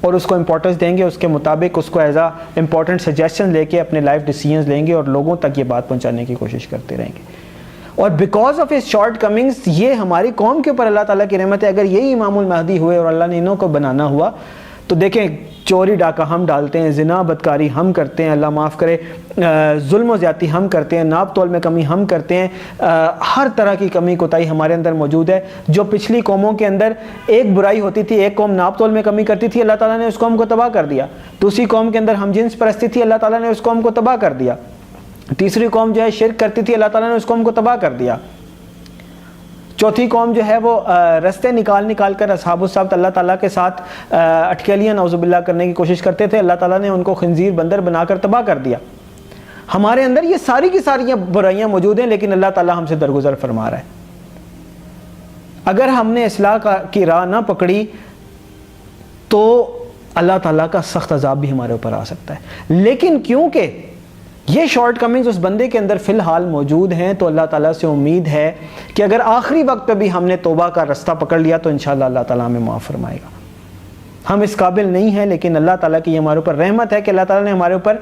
اور اس کو امپورٹنس دیں گے، اس کے مطابق اس کو ایز اے امپورٹنٹ سجیشن لے کے اپنے لائف ڈیسیجنز لیں گے اور لوگوں تک یہ بات پہنچانے کی کوشش کرتے رہیں گے۔ اور because of his short comings, یہ ہماری قوم کے اوپر اللہ تعالیٰ کی رحمت ہے، اگر یہی امام المہدی ہوئے اور اللہ نے انہوں کو بنانا ہوا تو دیکھیں چوری ڈاکہ ہم ڈالتے ہیں، زنا بدکاری ہم کرتے ہیں، اللہ معاف کرے، ظلم و زیادتی ہم کرتے ہیں، ناپ تول میں کمی ہم کرتے ہیں، ہر طرح کی کمی کوتاہی ہمارے اندر موجود ہے۔ جو پچھلی قوموں کے اندر ایک برائی ہوتی تھی، ایک قوم ناپ تول میں کمی کرتی تھی، اللہ تعالیٰ نے اس قوم کو تباہ کر دیا۔ دوسری قوم کے اندر ہم جنس پرستی تھی، اللہ تعالیٰ نے اس قوم کو تباہ کر دیا۔ تیسری قوم جو ہے شرک کرتی تھی، اللہ تعالیٰ نے اس قوم کو تباہ کر دیا۔ چوتھی قوم جو ہے وہ رستے نکال کر اصحاب السبت اللہ تعالیٰ کے ساتھ اٹکیلیاں نعوذ باللہ کرنے کی کوشش کرتے تھے، اللہ تعالیٰ نے ان کو خنزیر بندر بنا کر تباہ کر دیا۔ ہمارے اندر یہ ساری کی ساری برائیاں موجود ہیں، لیکن اللہ تعالیٰ ہم سے درگزر فرما رہا ہے۔ اگر ہم نے اصلاح کی راہ نہ پکڑی تو اللہ تعالیٰ کا سخت عذاب بھی ہمارے اوپر آ سکتا ہے، لیکن کیونکہ یہ شارٹ کمنگز اس بندے کے اندر فی الحال موجود ہیں تو اللہ تعالیٰ سے امید ہے کہ اگر آخری وقت پہ بھی ہم نے توبہ کا رستہ پکڑ لیا تو انشاءاللہ اللہ تعالیٰ ہمیں معاف فرمائے گا۔ ہم اس قابل نہیں ہیں، لیکن اللہ تعالیٰ کی ہمارے اوپر رحمت ہے کہ اللہ تعالیٰ نے ہمارے اوپر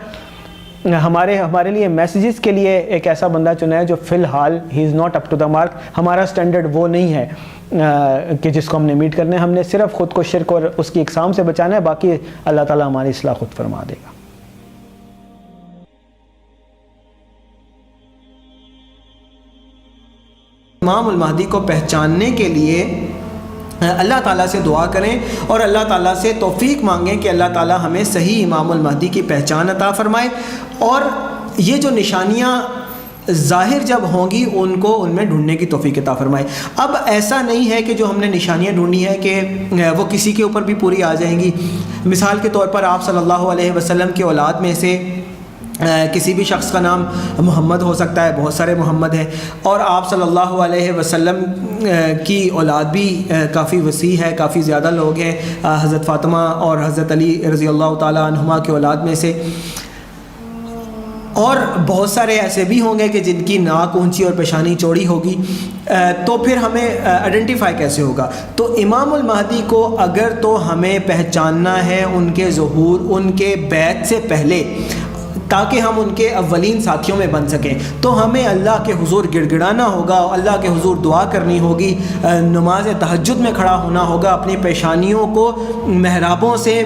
ہمارے لیے میسیجز کے لیے ایک ایسا بندہ چنا ہے جو فی الحال ہی is not up to the mark. ہمارا سٹینڈرڈ وہ نہیں ہے کہ جس کو ہم نے میٹ کرنا ہے، ہم نے صرف خود کو شرک اور اس کی اقسام سے بچانا ہے، باقی اللہ تعالیٰ ہماری اصلاح خود فرما دے گا۔ امام المہدی کو پہچاننے کے لیے اللہ تعالیٰ سے دعا کریں اور اللہ تعالیٰ سے توفیق مانگیں کہ اللہ تعالیٰ ہمیں صحیح امام المہدی کی پہچان عطا فرمائے، اور یہ جو نشانیاں ظاہر جب ہوں گی ان کو ان میں ڈھونڈنے کی توفیق عطا فرمائے۔ اب ایسا نہیں ہے کہ جو ہم نے نشانیاں ڈھونڈی ہیں کہ وہ کسی کے اوپر بھی پوری آ جائیں گی۔ مثال کے طور پر آپ صلی اللہ علیہ وسلم کی اولاد میں سے کسی بھی شخص کا نام محمد ہو سکتا ہے، بہت سارے محمد ہیں، اور آپ صلی اللہ علیہ وسلم کی اولاد بھی کافی وسیع ہے، کافی زیادہ لوگ ہیں، حضرت فاطمہ اور حضرت علی رضی اللہ تعالیٰ عنہما کی اولاد میں سے، اور بہت سارے ایسے بھی ہوں گے کہ جن کی ناک اونچی اور پیشانی چوڑی ہوگی۔ تو پھر ہمیں آئیڈینٹیفائی کیسے ہوگا؟ تو امام المہدی کو اگر تو ہمیں پہچاننا ہے ان کے ظہور، ان کے بیعت سے پہلے، تاکہ ہم ان کے اولین ساتھیوں میں بن سکیں، تو ہمیں اللہ کے حضور گڑ گڑانا ہوگا، اللہ کے حضور دعا کرنی ہوگی، نماز تہجد میں کھڑا ہونا ہوگا، اپنی پیشانیوں کو محرابوں سے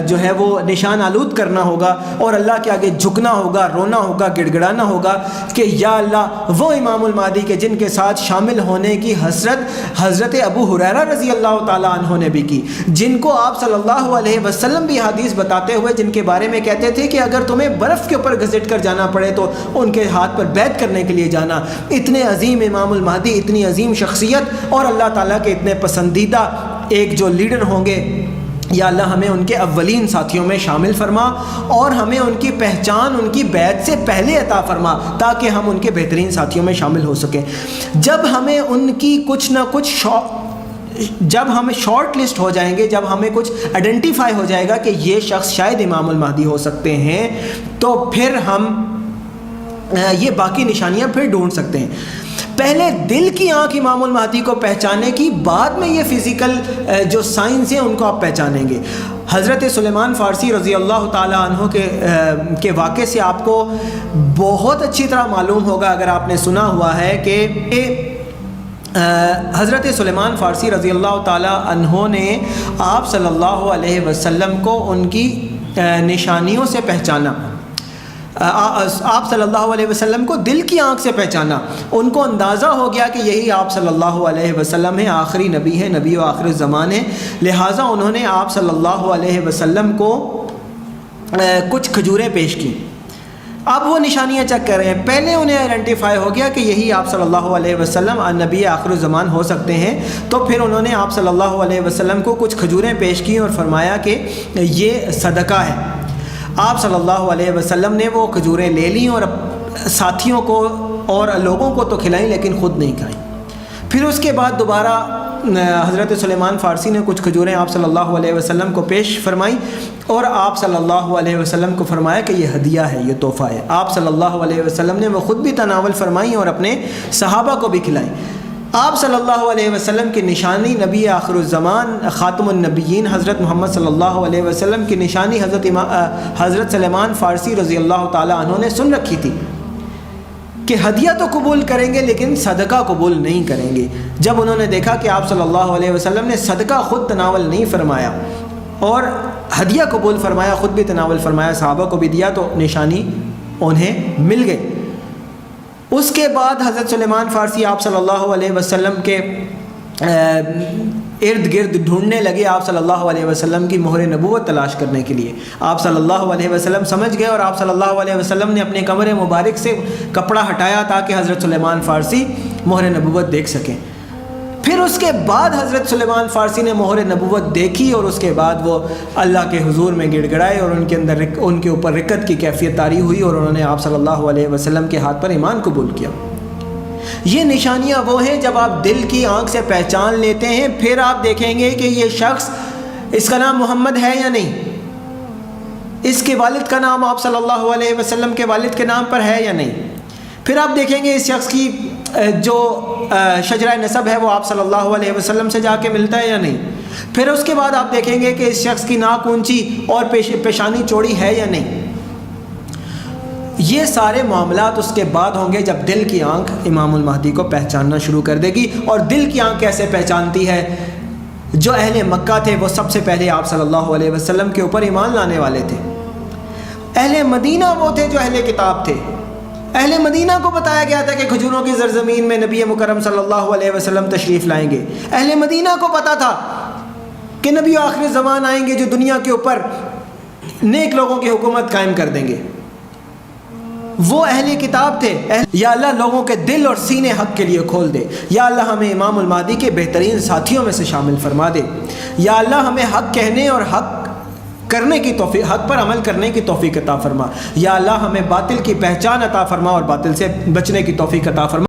جو ہے وہ نشان آلود کرنا ہوگا، اور اللہ کے آگے جھکنا ہوگا، رونا ہوگا، گڑ گڑانا ہوگا کہ یا اللہ وہ امام المہدی کے جن کے ساتھ شامل ہونے کی حسرت حضرت ابو ہریرہ رضی اللہ تعالیٰ عنہ نے بھی کی، جن کو آپ صلی اللہ علیہ وسلم بھی حدیث بتاتے ہوئے جن کے بارے میں کہتے تھے کہ اگر تمہیں برف کے اوپر گھسٹ کر جانا پڑے تو ان کے ہاتھ پر بیعت کرنے کے لیے جانا۔ اتنے عظیم امام المہدی، اتنی عظیم شخصیت، اور اللہ تعالیٰ کے اتنے پسندیدہ ایک جو لیڈر ہوں گے، یا اللہ ہمیں ان کے اولین ساتھیوں میں شامل فرما، اور ہمیں ان کی پہچان ان کی بیعت سے پہلے عطا فرما تاکہ ہم ان کے بہترین ساتھیوں میں شامل ہو سکیں۔ جب ہمیں ان کی کچھ نہ کچھ جب ہمیں شارٹ لسٹ ہو جائیں گے، جب ہمیں کچھ آئیڈینٹیفائی ہو جائے گا کہ یہ شخص شاید امام المہدی ہو سکتے ہیں، تو پھر ہم یہ باقی نشانیاں پھر ڈھونڈ سکتے ہیں۔ پہلے دل کی آنکھ امام المہدی کو پہچانے کی، بعد میں یہ فزیکل جو سائنس ہیں ان کو آپ پہچانیں گے۔ حضرت سلیمان فارسی رضی اللہ تعالیٰ عنہ کے واقعے سے آپ کو بہت اچھی طرح معلوم ہوگا، اگر آپ نے سنا ہوا ہے کہ حضرت سلیمان فارسی رضی اللہ تعالیٰ عنہ نے آپ صلی اللہ علیہ وسلم کو ان کی نشانیوں سے پہچانا، آپ صلی اللہ علیہ وسلم کو دل کی آنکھ سے پہچانا، ان کو اندازہ ہو گیا کہ یہی آپ صلی اللہ علیہ وسلم ہیں، آخری نبی ہیں، نبی و آخر الزمان ہیں، لہٰذا انہوں نے آپ صلی اللہ علیہ وسلم کو کچھ کھجوریں پیش کی۔ اب وہ نشانیاں چیک کر رہے ہیں، پہلے انہیں آئیڈینٹیفائی ہو گیا کہ یہی آپ صلی اللہ علیہ وسلم نبی آخر الزمان ہو سکتے ہیں، تو پھر انہوں نے آپ صلی اللہ علیہ وسلم کو کچھ کھجوریں پیش کی اور فرمایا کہ یہ صدقہ ہے۔ آپ صلی اللہ علیہ وسلم نے وہ کھجوریں لے لیں اور ساتھیوں کو اور لوگوں کو تو کھلائیں لیکن خود نہیں کھائیں۔ پھر اس کے بعد دوبارہ حضرت سلیمان فارسی نے کچھ کھجوریں آپ صلی اللہ علیہ وسلم کو پیش فرمائیں اور آپ صلی اللہ علیہ وسلم کو فرمایا کہ یہ ہدیہ ہے، یہ تحفہ ہے۔ آپ صلی اللہ علیہ وسلم نے وہ خود بھی تناول فرمائیں اور اپنے صحابہ کو بھی کھلائیں۔ آپ صلی اللہ علیہ وسلم کی نشانی نبی آخر الزمان خاتم النبیین حضرت محمد صلی اللہ علیہ وسلم کی نشانی حضرت سلیمان فارسی رضی اللہ تعالیٰ عنہ نے سن رکھی تھی کہ ہدیہ تو قبول کریں گے لیکن صدقہ قبول نہیں کریں گے۔ جب انہوں نے دیکھا کہ آپ صلی اللہ علیہ وسلم نے صدقہ خود تناول نہیں فرمایا اور ہدیہ قبول فرمایا، خود بھی تناول فرمایا، صحابہ کو بھی دیا، تو نشانی انہیں مل گئی۔ اس کے بعد حضرت سلیمان فارسی آپ صلی اللہ علیہ وسلم کے ارد گرد ڈھونڈنے لگے آپ صلی اللہ علیہ وسلم کی مہر نبوت تلاش کرنے کے لیے۔ آپ صلی اللہ علیہ وسلم سمجھ گئے اور آپ صلی اللہ علیہ وسلم نے اپنے کمر مبارک سے کپڑا ہٹایا تاکہ حضرت سلیمان فارسی مہر نبوت دیکھ سکیں۔ پھر اس کے بعد حضرت سلیمان فارسی نے مہر نبوت دیکھی اور اس کے بعد وہ اللہ کے حضور میں گڑ گڑائے اور ان کے اوپر رکت کی کیفیت طاری ہوئی اور انہوں نے آپ صلی اللہ علیہ وسلم کے ہاتھ پر ایمان قبول کیا۔ یہ نشانیاں وہ ہیں جب آپ دل کی آنکھ سے پہچان لیتے ہیں، پھر آپ دیکھیں گے کہ یہ شخص، اس کا نام محمد ہے یا نہیں، اس کے والد کا نام آپ صلی اللہ علیہ وسلم کے والد کے نام پر ہے یا نہیں۔ پھر آپ دیکھیں گے اس شخص کی جو شجرہ نسب ہے وہ آپ صلی اللہ علیہ وسلم سے جا کے ملتا ہے یا نہیں۔ پھر اس کے بعد آپ دیکھیں گے کہ اس شخص کی ناک اونچی اور پیشانی چوڑی ہے یا نہیں۔ یہ سارے معاملات اس کے بعد ہوں گے جب دل کی آنکھ امام المہدی کو پہچاننا شروع کر دے گی۔ اور دل کی آنکھ کیسے پہچانتی ہے؟ جو اہل مکہ تھے وہ سب سے پہلے آپ صلی اللہ علیہ وسلم کے اوپر ایمان لانے والے تھے۔ اہل مدینہ وہ تھے جو اہل کتاب تھے۔ اہل مدینہ کو بتایا گیا تھا کہ کھجوروں کی زرزمین میں نبی مکرم صلی اللہ علیہ وسلم تشریف لائیں گے۔ اہل مدینہ کو پتا تھا کہ نبی آخر زمان آئیں گے جو دنیا کے اوپر نیک لوگوں کی حکومت قائم کر دیں گے۔ وہ اہل کتاب تھے۔ یا اللہ لوگوں کے دل اور سینے حق کے لیے کھول دے۔ یا اللہ ہمیں امام المہدی کے بہترین ساتھیوں میں سے شامل فرما دے۔ یا اللہ ہمیں حق کہنے اور حق کرنے کی توفیق، حق پر عمل کرنے کی توفیق عطا فرما۔ یا اللہ ہمیں باطل کی پہچان عطا فرما اور باطل سے بچنے کی توفیق عطا فرما۔